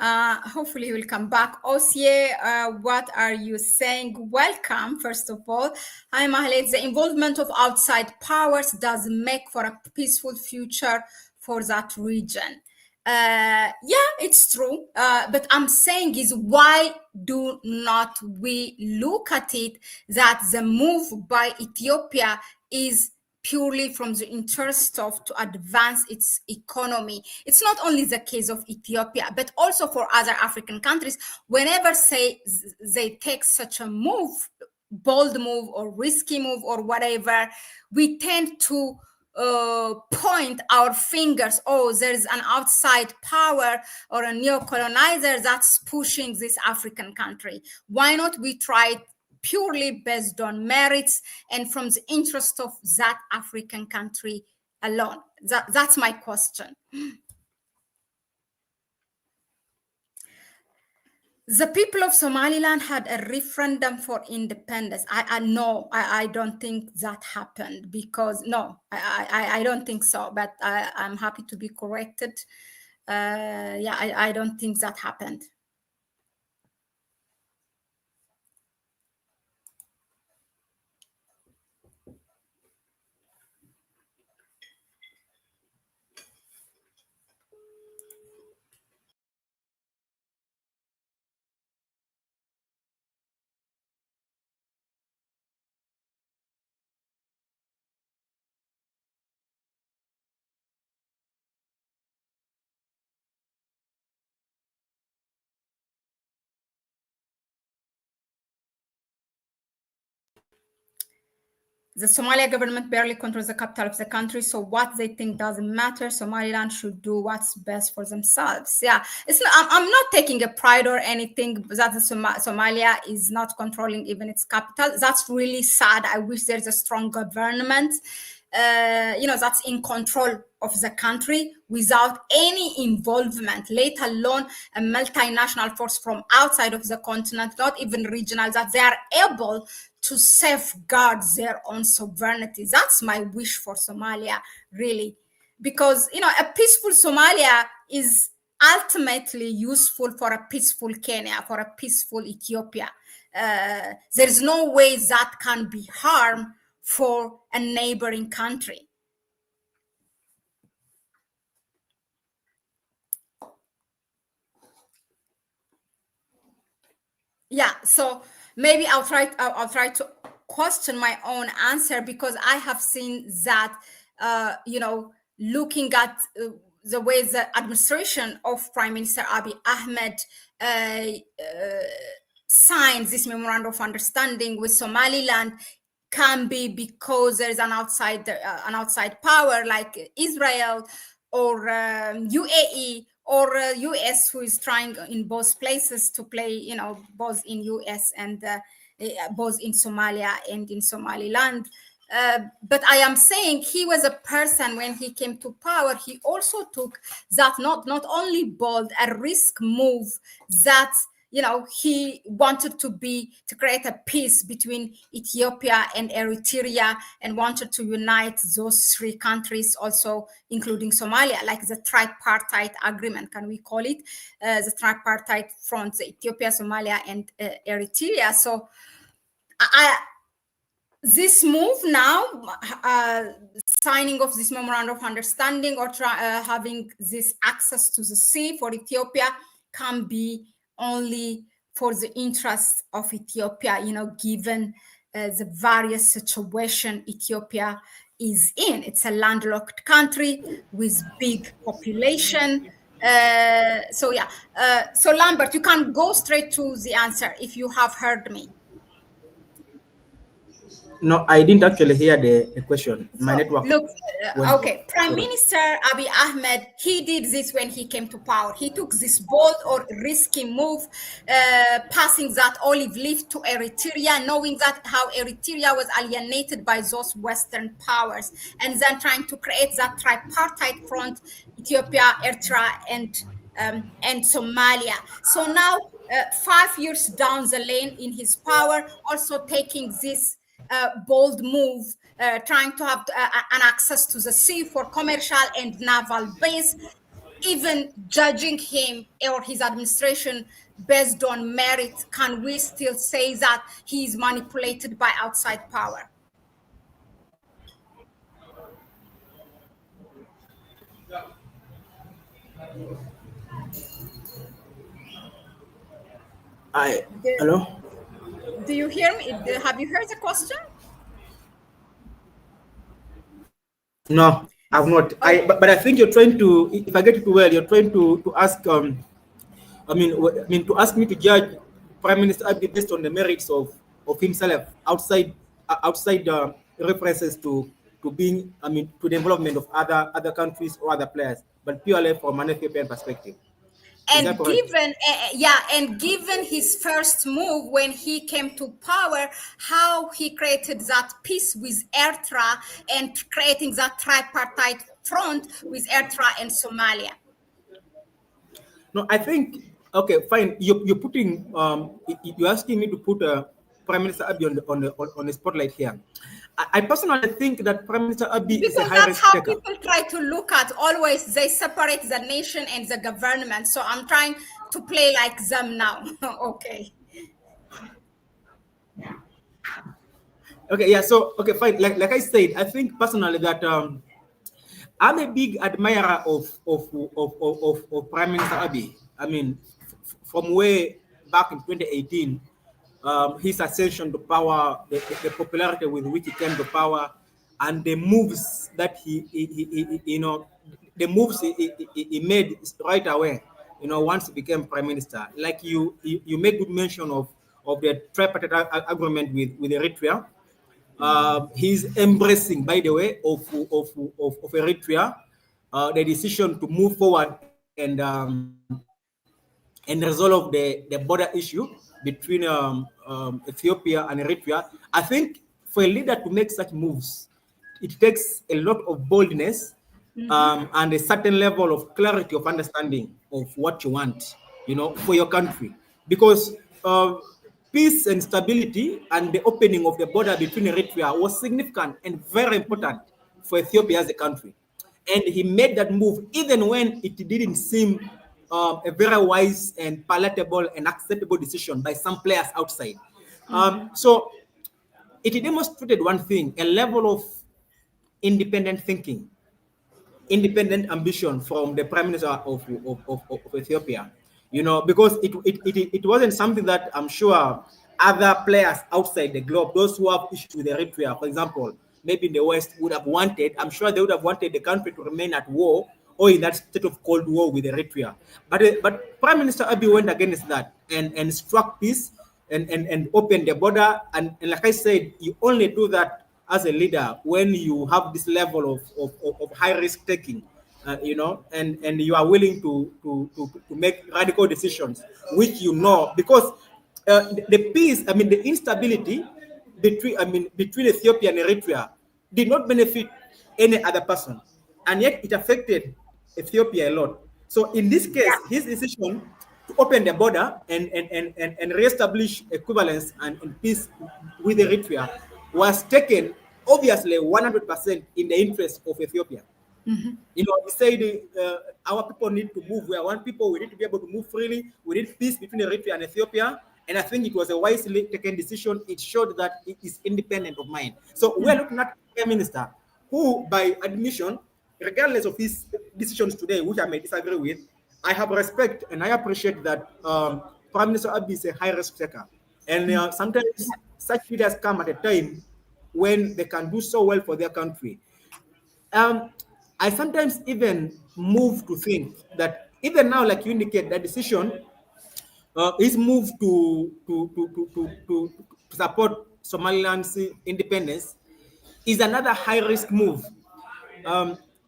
Hopefully he will come back. Osye, what are you saying? Welcome, first of all. Hi, Mahlet. The involvement of outside powers does make for a peaceful future for that region. Yeah, it's true. But I'm saying is, why do not we look at it that the move by Ethiopia is purely from the interest of to advance its economy. It's not only the case of Ethiopia, but also for other African countries. Whenever say they take such a move, bold move or risky move or whatever, we tend to point our fingers. Oh, there's an outside power or a neo-colonizer that's pushing this African country. Why not we try it purely based on merits and from the interest of that African country alone? That's my question. The people of Somaliland had a referendum for independence. I don't think that happened, because I don't think so, but I'm happy to be corrected. I don't think that happened. The Somalia government barely controls the capital of the country, so what they think doesn't matter. Somaliland should do what's best for themselves. Yeah, it's not, I'm not taking a pride or anything that Somalia is not controlling even its capital. That's really sad. I wish there's a strong government, that's in control of the country without any involvement, let alone a multinational force from outside of the continent, not even regional, that they are able to safeguard their own sovereignty. That's my wish for Somalia, really, because a peaceful Somalia is ultimately useful for a peaceful Kenya, for a peaceful Ethiopia. There's no way that can be harm for a neighboring country. Yeah, so maybe I'll try to question my own answer, because I have seen that looking at the way the administration of Prime Minister Abiy Ahmed signed this memorandum of understanding with Somaliland can be because there's an outside power like Israel or UAE or US, who is trying in both places to play, both in US and both in Somalia and in Somaliland. But I am saying he was a person, when he came to power, he also took that not only bold, a risk move, that he wanted to create a peace between Ethiopia and Eritrea, and wanted to unite those three countries, also including Somalia, like the tripartite agreement, can we call it, the tripartite front, Ethiopia, Somalia, and Eritrea. So this move now, signing of this memorandum of understanding, or having this access to the sea for Ethiopia, can be only for the interest of Ethiopia, given the various situation Ethiopia is in. It's a landlocked country with big population. So Lambert, you can go straight to the answer if you have heard me. No, I didn't actually hear the question. My network. Look, okay. Prime Minister Abiy Ahmed, he did this when he came to power. He took this bold or risky move, passing that olive leaf to Eritrea, knowing that how Eritrea was alienated by those Western powers, and then trying to create that tripartite front, Ethiopia, Eritrea, and Somalia. So now, 5 years down the lane in his power, also taking this bold move, trying to have an access to the sea for commercial and naval base, even judging him or his administration based on merit. Can we still say that he is manipulated by outside power? Hello? Do you hear me? Have you heard the question? No, I've not. Oh, But I think you're trying to, if I get it well, you're trying to ask to ask me to judge Prime Minister Abiy based on the merits of himself outside references to being, to the development of other countries or other players, but purely from an Ethiopian perspective. Is that and correct? given yeah, and given his first move when he came to power, how he created that peace with Eritrea and creating that tripartite front with Eritrea and Somalia. No, I think, okay, fine. You're putting you're asking me to put Prime Minister Abiy on the spotlight here. I personally think that Prime Minister Abiy is a Because high that's risk how taker. people try to look at, always they separate the nation and the government, so I'm trying to play like them now. Okay. Okay, yeah. So okay, fine. Like I said, I think personally that I'm a big admirer of Prime Minister Abiy. I mean, from way back in 2018, his ascension to power, the popularity with which he came to power, and the moves that the moves he made right away. Once he became prime minister, like you made good mention of the tripartite agreement with Eritrea. He's embracing, by the way, of Eritrea, the decision to move forward and resolve the border issue between Ethiopia and Eritrea. I think for a leader to make such moves, it takes a lot of boldness and a certain level of clarity of understanding of what you want, for your country. Because peace and stability and the opening of the border between Eritrea was significant and very important for Ethiopia as a country. And he made that move even when it didn't seem a very wise and palatable and acceptable decision by some players outside. So it demonstrated one thing: a level of independent thinking, independent ambition from the prime minister of Ethiopia. Because it wasn't something that I'm sure other players outside the globe, those who have issues with Eritrea, for example, maybe in the West, would have wanted. I'm sure they would have wanted the country to remain at war or in that state of cold war with Eritrea. But Prime Minister Abiy went against that and struck peace and opened the border. And like I said, you only do that as a leader when you have this level of high risk taking, and you are willing to make radical decisions, which because the peace, the instability between Ethiopia and Eritrea did not benefit any other person, and yet it affected Ethiopia a lot. So in this case, his decision to open the border and reestablish equivalence and peace with Eritrea was taken obviously 100% in the interest of Ethiopia. He said our people need to move. We are one people. We need to be able to move freely. We need peace between Eritrea and Ethiopia. And I think it was a wisely taken decision. It showed that it is independent of mind. So we're looking at a prime minister who, by admission, regardless of his decisions today, which I may disagree with, I have respect and I appreciate that Prime Minister Abiy is a high risk taker. And sometimes such leaders come at a time when they can do so well for their country. um, I sometimes even move to think that even now, like you indicate, that decision is moved to support Somaliland's independence is another high risk move.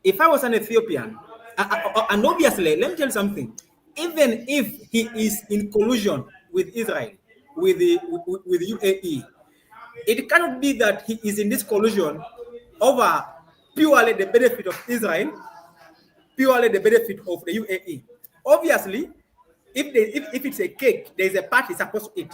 If I was an Ethiopian, and obviously, let me tell you something, even if he is in collusion with Israel, with UAE, it cannot be that he is in this collusion over purely the benefit of Israel, purely the benefit of the UAE. Obviously, if it's a cake, there's a part he's supposed to eat.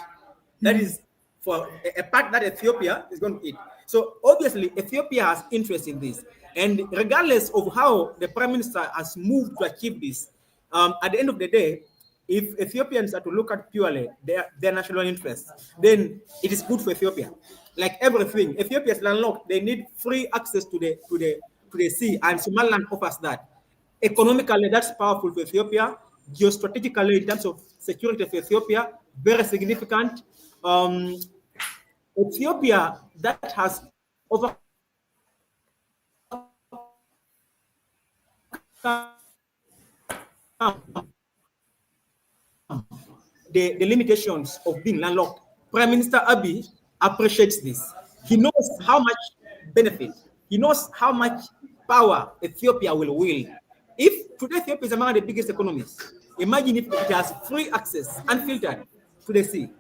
That is for a part that Ethiopia is going to eat. So obviously, Ethiopia has interest in this. And regardless of how the prime minister has moved to achieve this, at the end of the day, if Ethiopians are to look at purely their national interests, then it is good for Ethiopia. Like everything, Ethiopia is landlocked. They need free access to the sea, and Somaliland offers that. Economically, that's powerful for Ethiopia. Geostrategically, in terms of security for Ethiopia, very significant. Um, Ethiopia that has overcome the limitations of being landlocked. Prime Minister Abiy appreciates this. He knows how much benefit, he knows how much power Ethiopia will wield. If today Ethiopia is among the biggest economies, imagine if it has free access, unfiltered, to the sea,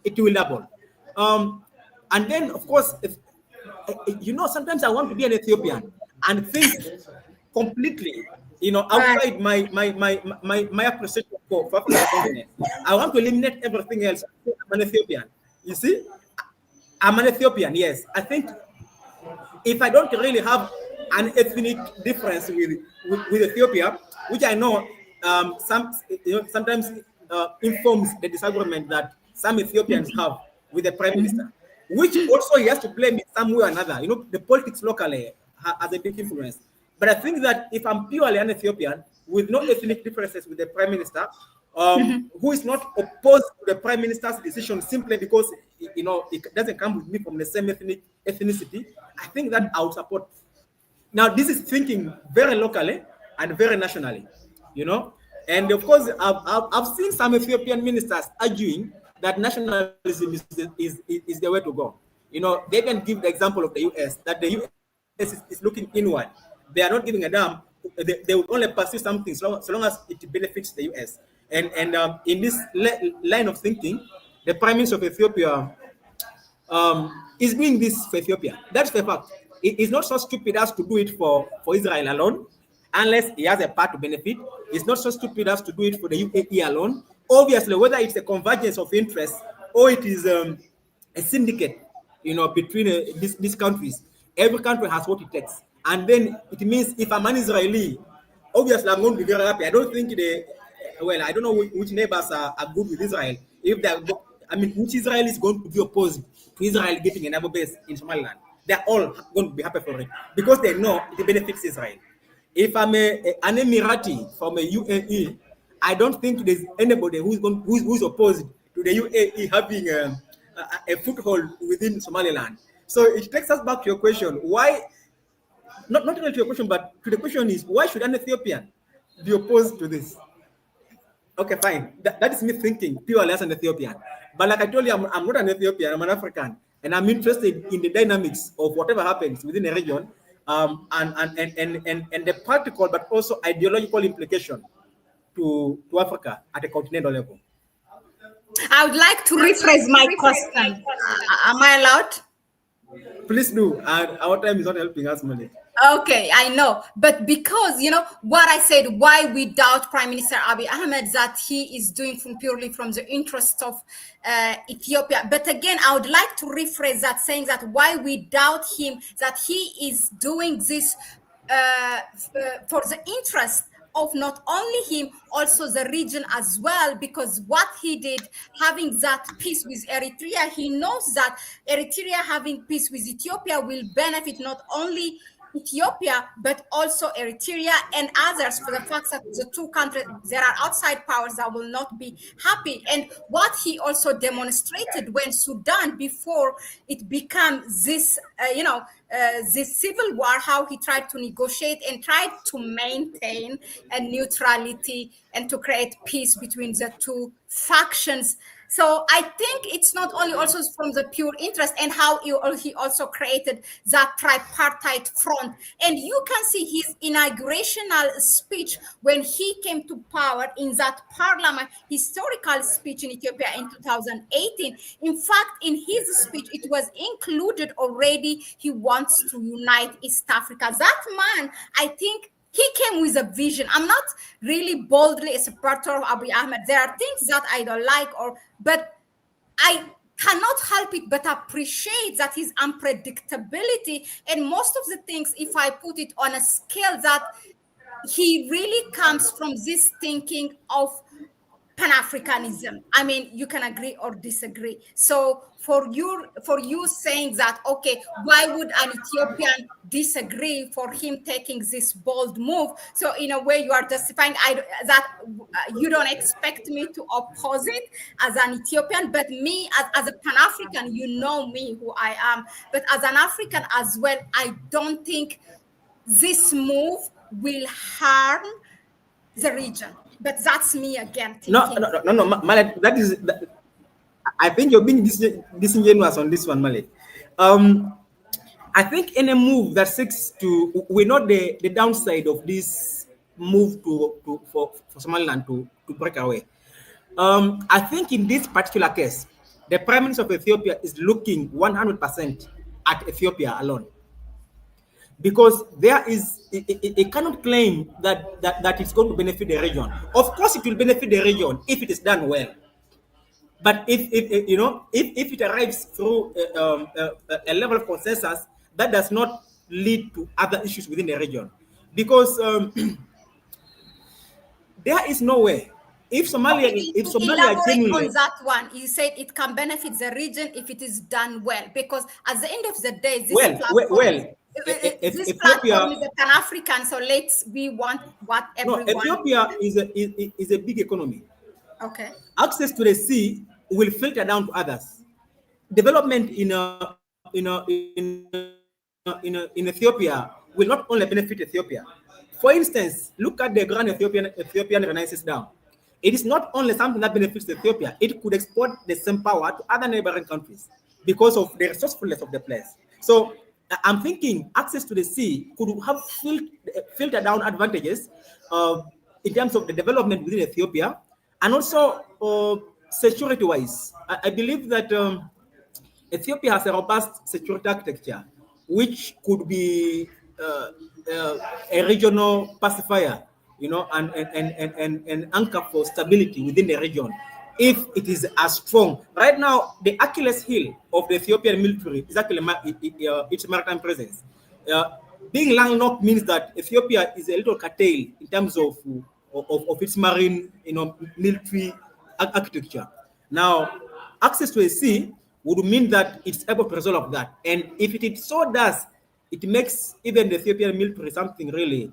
it will double. And then, of course, if, sometimes I want to be an Ethiopian and think completely, outside my appreciation for African continent. I want to eliminate everything else. I'm an Ethiopian. You see, I'm an Ethiopian. Yes, I think if I don't really have an ethnic difference with Ethiopia, which I know sometimes informs the disagreement that some Ethiopians have with the prime minister, which also he has to blame in some way or another. The politics locally has a big influence. But I think that if I'm purely an Ethiopian with no ethnic differences with the prime minister, who is not opposed to the prime minister's decision simply because it doesn't come with me from the same ethnicity, I think that I would support. Now, this is thinking very locally and very nationally, and of course, I've seen some Ethiopian ministers arguing that nationalism is the way to go. They can give the example of the US, that the US is looking inward. They are not giving a damn. They would only pursue something so long as it benefits the US. And in this line of thinking, the Prime Minister of Ethiopia is doing this for Ethiopia. That's the fact. He's not so stupid as to do it for Israel alone, unless he has a part to benefit. He's not so stupid as to do it for the UAE alone. Obviously, whether it's a convergence of interests or it is a syndicate, between these countries, every country has what it takes. And then it means if I'm an Israeli, obviously I'm going to be very happy. I don't think I don't know which neighbors are good with Israel. If they're, which Israel is going to be opposed to Israel getting a naval base in Somaliland? They're all going to be happy for it because they know it benefits Israel. If I'm an Emirati from a UAE, I don't think there's anybody who's opposed to the UAE having a foothold within Somaliland. So it takes us back to your question. Why? Not really to your question, but to the question is, why should an Ethiopian be opposed to this? Okay, fine. That is me thinking purely as an Ethiopian. But like I told you, I'm not an Ethiopian, I'm an African. And I'm interested in the dynamics of whatever happens within a region, and the practical but also ideological implication to Africa at a continental level. I would like to rephrase my question. Am I allowed? Please do. Our time is not helping us, Mahlet. Okay, I know. But because, what I said, why we doubt Prime Minister Abiy Ahmed, that he is doing purely from the interest of Ethiopia. But again, I would like to rephrase that, saying that why we doubt him, that he is doing this for the interest of not only him, also the region as well, because what he did, having that peace with Eritrea, he knows that Eritrea having peace with Ethiopia will benefit not only Ethiopia, but also Eritrea and others, for the fact that the two countries, there are outside powers that will not be happy. And what he also demonstrated when Sudan, before it became this, this civil war, how he tried to negotiate and tried to maintain a neutrality and to create peace between the two factions. So I think it's not only also from the pure interest, and how he also created that tripartite front. And you can see his inaugurational speech when he came to power in that parliament, historical speech in Ethiopia in 2018. In fact, in his speech, it was included already, he wants to unite East Africa. That man, I think, he came with a vision. I'm not really boldly a supporter of Abiy Ahmed. There are things that I don't like, but I cannot help it but appreciate that his unpredictability, and most of the things, if I put it on a scale, that he really comes from this thinking of Pan-Africanism. I mean, you can agree or disagree. So for you saying that, okay, why would an Ethiopian disagree for him taking this bold move? So in a way, you are justifying that you don't expect me to oppose it as an Ethiopian, but me as a Pan-African, you know me, who I am. But as an African as well, I don't think this move will harm the region. But that's me again No, thinking. Mallet, I think you're being disingenuous on this one, Mallet. I think any move that seeks to, we know the downside of this move for Somaliland to break away. I think in this particular case, the Prime Minister of Ethiopia is looking 100% at Ethiopia alone. Because there is, it cannot claim that it's going to benefit the region. Of course, it will benefit the region if it is done well. But if you know, if it arrives through a level of consensus, that does not lead to other issues within the region. Because there is no way. Okay, If Somalia elaborate on genuinely, that one. You said it can benefit the region if it is done well, because at the end of the day, this platform Ethiopia, is a Pan-African, so we want what no, everyone. Ethiopia is a big economy. Okay. Access to the sea will filter down to others. Development in Ethiopia will not only benefit Ethiopia. For instance, look at the grand Ethiopian Renaissance Dam. It is not only something that benefits Ethiopia, it could export the same power to other neighboring countries because of the resourcefulness of the place. So I'm thinking access to the sea could have filter down advantages in terms of the development within Ethiopia, and also security-wise. I believe that Ethiopia has a robust security architecture, which could be a regional pacifier, you know, and anchor for stability within the region if it is as strong. Right now, the Achilles heel of the Ethiopian military is actually its maritime presence. Being landlocked means that Ethiopia is a little curtailed in terms of its marine, you know, military architecture. Now, access to a sea would mean that it's able to resolve that. And if it so does, it makes even the Ethiopian military something really,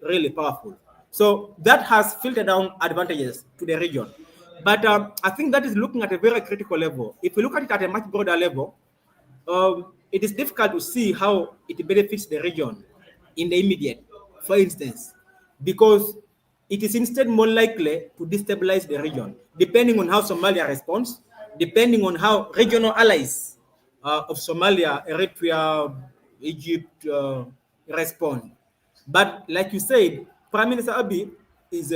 really powerful. So that has filtered down advantages to the region. But I think that is looking at a very critical level. If we look at it at a much broader level, it is difficult to see how it benefits the region in the immediate, for instance, because it is instead more likely to destabilize the region, depending on how Somalia responds, depending on how regional allies of Somalia, Eritrea, Egypt respond. But like you said, Prime Minister Abiy is,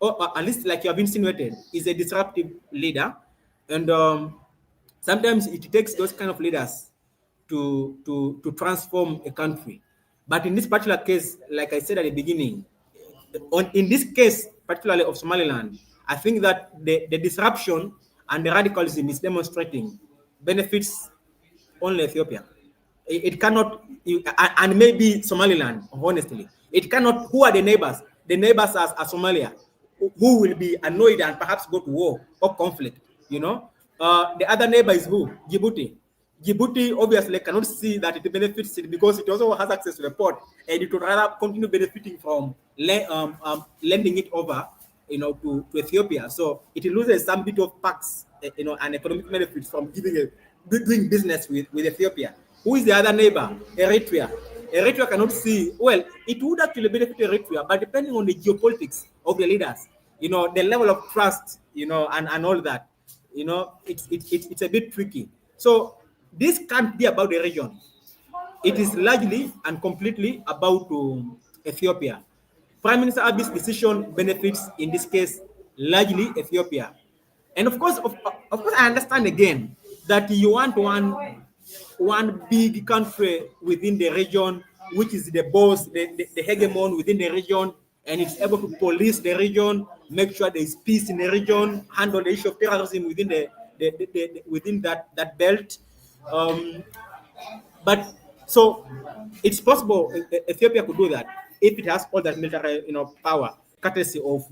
or at least like you have insinuated, is a disruptive leader, and sometimes it takes those kind of leaders to transform a country. But in this particular case, like I said at the beginning, in this case, particularly of Somaliland, I think that the disruption and the radicalism is demonstrating benefits only Ethiopia. It cannot, and maybe Somaliland, honestly. It cannot, who are the neighbors? The neighbors are Somalia, who will be annoyed and perhaps go to war or conflict, you know? The other neighbor is who? Djibouti. Djibouti obviously cannot see that it benefits it because it also has access to the port, and it would rather continue benefiting from lending it over, you know, to Ethiopia. So it loses some bit of perks, you know, and economic benefits from doing business with Ethiopia. Who is the other neighbor? Eritrea. Eritrea cannot see, well, it would actually benefit Eritrea, but depending on the geopolitics of the leaders, you know, the level of trust, you know, and all that, you know, it's a bit tricky. So this can't be about the region. It is largely and completely about Ethiopia. Prime Minister Abiy's decision benefits, in this case, largely Ethiopia. And of course, I understand again that you want one big country within the region, which is the boss, the hegemon within the region, and it's able to police the region, make sure there is peace in the region, handle the issue of terrorism within within that belt. Um, but so it's possible Ethiopia could do that if it has all that military, you know, power, courtesy of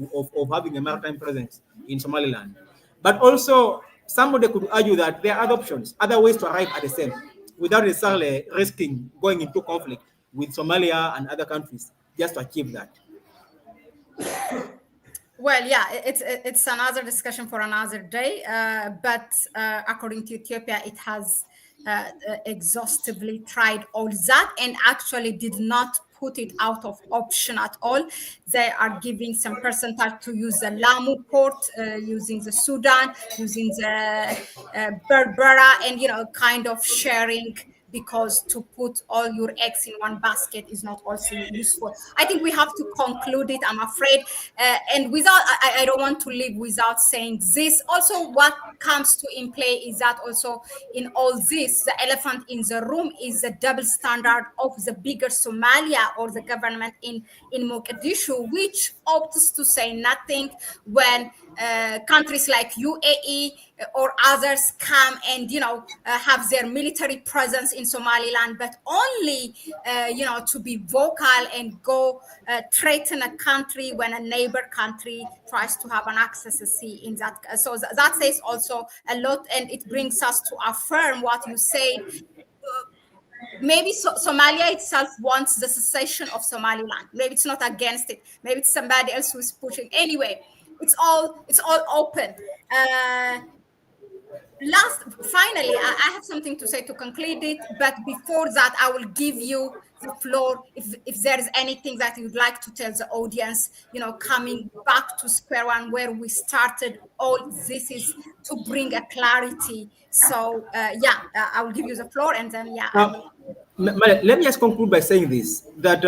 having a maritime presence in Somaliland. But also, somebody could argue that there are other options, other ways to arrive at the same, without necessarily risking going into conflict with Somalia and other countries just to achieve that. Well, yeah, it's another discussion for another day. But according to Ethiopia, it has exhaustively tried all that and actually did not put it out of option at all. They are giving some percentage to use the Lamu port, using the Sudan, using the Berbera, and kind of sharing, because to put all your eggs in one basket is not also useful. I think we have to conclude it, I'm afraid. And without, I don't want to leave without saying this. Also, what comes to in play is that also in all this, the elephant in the room is the double standard of the bigger Somalia or the government in Mogadishu, which opts to say nothing when countries like UAE or others come and have their military presence in Somaliland, but only to be vocal and go threaten a country when a neighbor country tries to have an access to sea in that. So that says also a lot, and it brings us to affirm what you said. Maybe Somalia itself wants the secession of Somaliland. Maybe it's not against it. Maybe it's somebody else who's pushing. Anyway, it's all open. Finally, I have something to say to conclude it, but before that, I will give you the floor if there is anything that you'd like to tell the audience, coming back to square one where we started. All this is to bring a clarity. So I will give you the floor, and then let me just conclude by saying this, that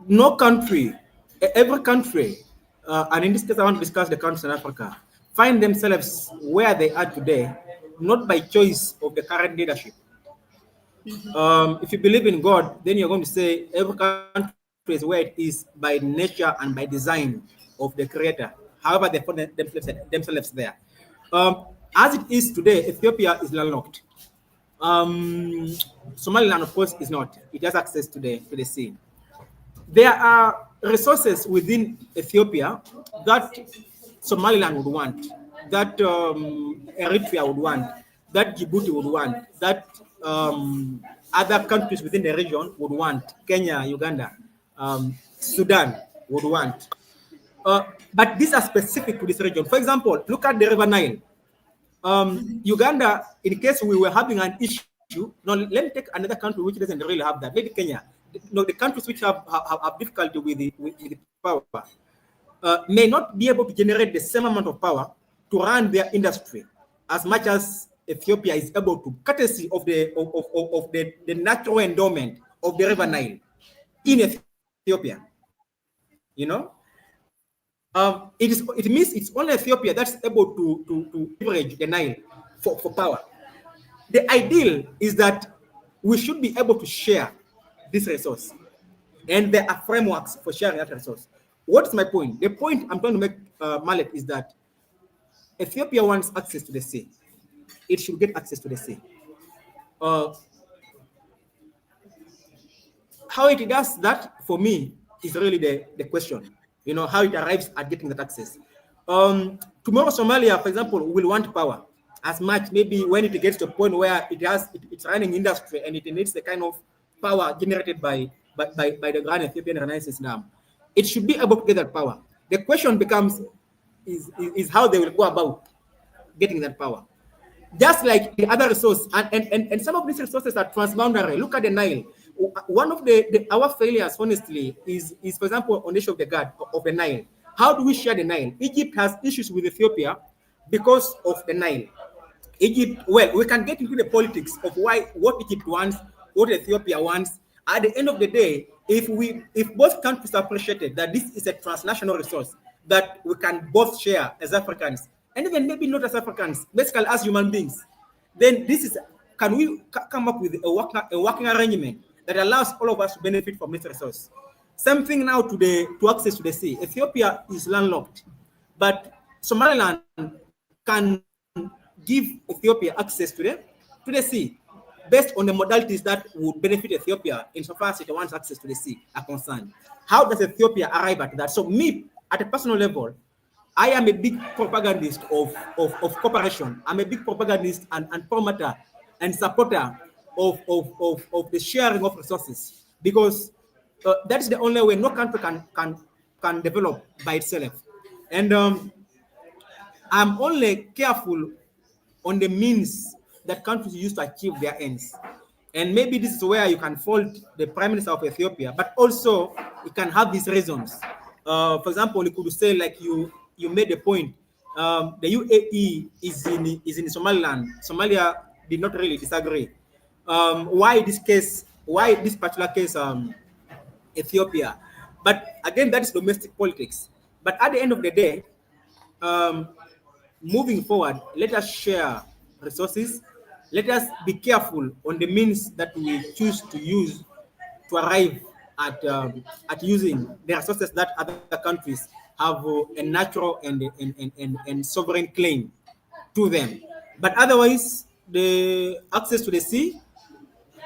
no country, every country, and in this case I want to discuss the countries in Africa, find themselves where they are today, not by choice of the current leadership. If you believe in God, then you're going to say every country is where it is by nature and by design of the Creator. However, they find themselves there. As it is today, Ethiopia is landlocked. Somaliland, of course, is not. It has access to the sea. There are resources within Ethiopia that Somaliland would want, that Eritrea would want, that Djibouti would want, that other countries within the region would want, Kenya, Uganda, Sudan would want. But these are specific to this region. For example, look at the River Nile. Uganda, in case we were having an issue, now let me take another country which doesn't really have that, maybe Kenya. The countries which have difficulty with the power may not be able to generate the same amount of power to run their industry as much as Ethiopia is able to, courtesy of the natural endowment of the River Nile in Ethiopia. It means it's only Ethiopia that's able to leverage the Nile for power. The ideal is that we should be able to share this resource, and there are frameworks for sharing that resource. What is my point? The point I'm trying to make, Mahlet, is that Ethiopia wants access to the sea. It should get access to the sea. How it does that, for me, is really the question. How it arrives at getting that access. Tomorrow, Somalia, for example, will want power as much, maybe when it gets to a point where it's running industry and it needs the kind of power generated by the Grand Ethiopian Renaissance Dam. It should be able to get that power. The question becomes is how they will go about getting that power. Just like the other resource, and some of these resources are transboundary. Look at the Nile. One of our failures, honestly, is for example, on the issue of the Nile. How do we share the Nile? Egypt has issues with Ethiopia because of the Nile. Egypt, well, we can get into the politics of what Egypt wants, what Ethiopia wants. At the end of the day, if both countries appreciated that this is a transnational resource that we can both share as Africans, and even maybe not as Africans, basically as human beings, then can we come up with a working arrangement that allows all of us to benefit from this resource? Same thing now to access to the sea. Ethiopia is landlocked, but Somaliland can give Ethiopia access to the sea based on the modalities that would benefit Ethiopia insofar as it wants access to the sea are concerned. How does Ethiopia arrive at that? So me, at a personal level, I am a big propagandist of cooperation. I'm a big propagandist and promoter and supporter of the sharing of resources, because that's the only way. No country can develop by itself. And I'm only careful on the means that countries use to achieve their ends. And maybe this is where you can fault the Prime Minister of Ethiopia, but also it can have these reasons. For example, you could say, like you made a point, the UAE is in Somaliland. Somalia did not really disagree. Why this case? Why this particular case? Ethiopia. But again, that is domestic politics. But at the end of the day, um, moving forward, let us share resources. Let us be careful on the means that we choose to use to arrive at using the resources that other countries have a natural and sovereign claim to them. But otherwise, the access to the sea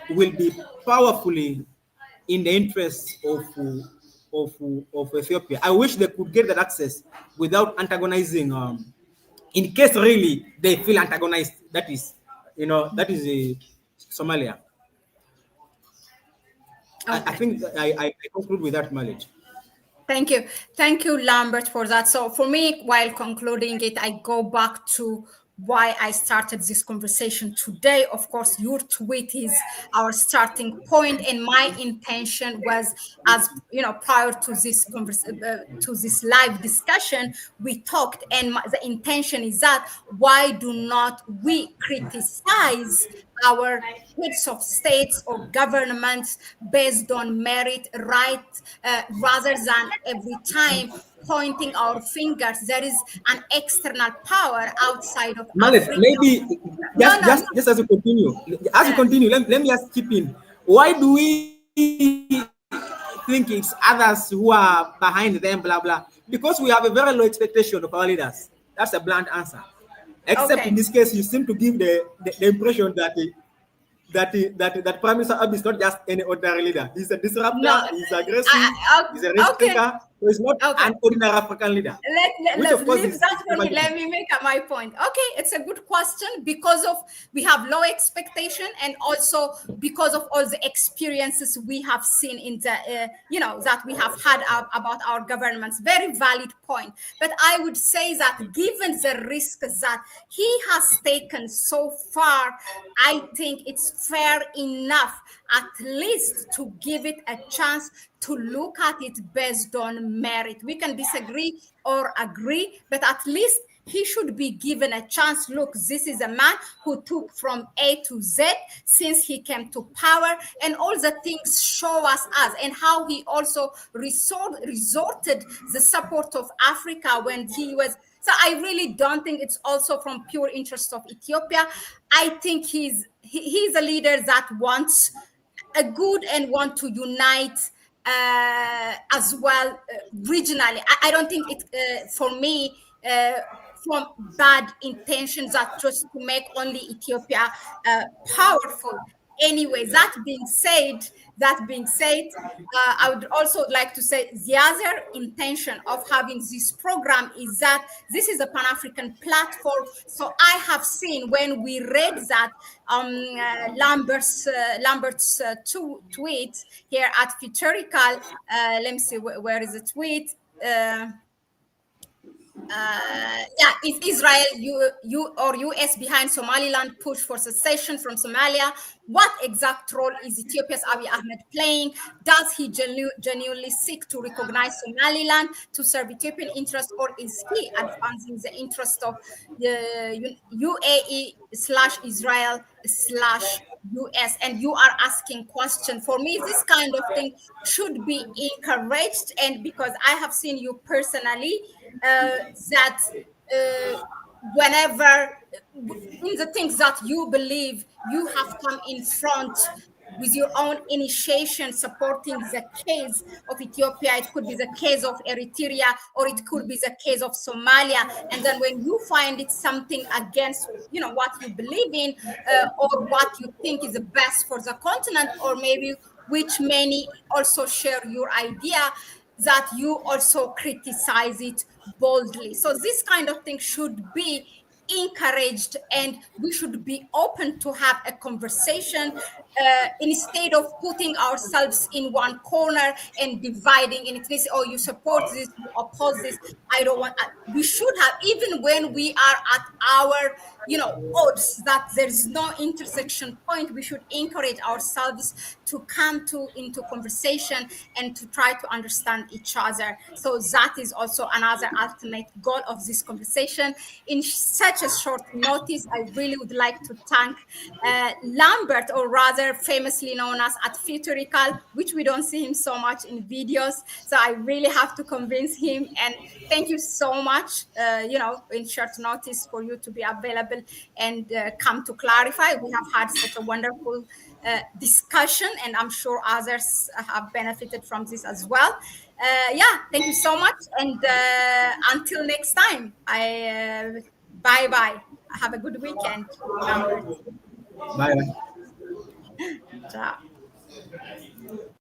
will be powerfully in the interest of Ethiopia. I wish they could get that access without antagonizing. In case really they feel antagonized, that is Somalia. I Okay. think I conclude with that knowledge. Thank you, Lambert, for that. So for me, while concluding it, I go back to why I started this conversation today. Of course, your tweet is our starting point, and my intention was, as you know, prior to this to this live discussion, we talked, and the intention is that why do not we criticize our heads of states or governments based on merit, right, rather than every time pointing our fingers. There is an external power outside of Mallet, Africa. maybe No, no, no. just as you Uh, continue, let me just chip in. Why do we think it's others who are behind them, blah blah? Because we have a very low expectation of our leaders. That's a blunt answer. Except in okay. this case, you seem to give the impression that that Prime Minister Abiy is not just any ordinary leader. He's a No, disruptor. He's aggressive. He's a risk okay. taker. So he's not Okay. an ordinary African leader, which Let's of course leave is that for me. never. Let me make my point. Okay, it's a good question because of we have low expectation, and also because of all the experiences we have seen in the that we have had about our governments. Very valid point. But I would say that given the risk that he has taken so far, I think it's fair enough at least to give it a chance to look at it based on merit. We can disagree or agree, but at least he should be given a chance. Look, this is a man who took from A to Z since he came to power, and all the things show us and how he also resorted the support of Africa when he was. So I really don't think it's also from pure interest of Ethiopia. I think he's a leader that wants a good and want to unite as well regionally. I don't think it for me from bad intentions that just to make only Ethiopia powerful. Anyway, that being said, I would also like to say the other intention of having this program is that this is a Pan-African platform. So I have seen when we read that Lambert's tweet here at Futuricall. Let me see, where is the tweet? Yeah, is Israel you or US behind Somaliland push for secession from Somalia? What exact role is Ethiopia's Abiy Ahmed playing? Does he genuinely seek to recognize Somaliland to serve Ethiopian interests, or is he advancing the interest of the UAE slash Israel slash US? And you are asking question. For me, this kind of thing should be encouraged, and because I have seen you personally that whenever in the things that you believe, you have come in front with your own initiation supporting the case of Ethiopia. It could be the case of Eritrea, or it could be the case of Somalia. And then when you find it something against what you believe in, or what you think is the best for the continent, or maybe which many also share your idea, that you also criticize it boldly. So this kind of thing should be encouraged, and we should be open to have a conversation instead of putting ourselves in one corner and dividing and it is, oh, you support this, you oppose this. I don't want We should have, even when we are at our odds that there's no intersection point. We should encourage ourselves to come into conversation and to try to understand each other. So that is also another ultimate goal of this conversation. In such a short notice, I really would like to thank Lambert, or rather famously known as at Futurical, which we don't see him so much in videos. So I really have to convince him. And thank you so much, in short notice, for you to be available and come to clarify. We have had such a wonderful discussion, and I'm sure others have benefited from this as well. Thank you so much. And until next time, bye bye. Have a good weekend, Lambert. Bye. Ciao.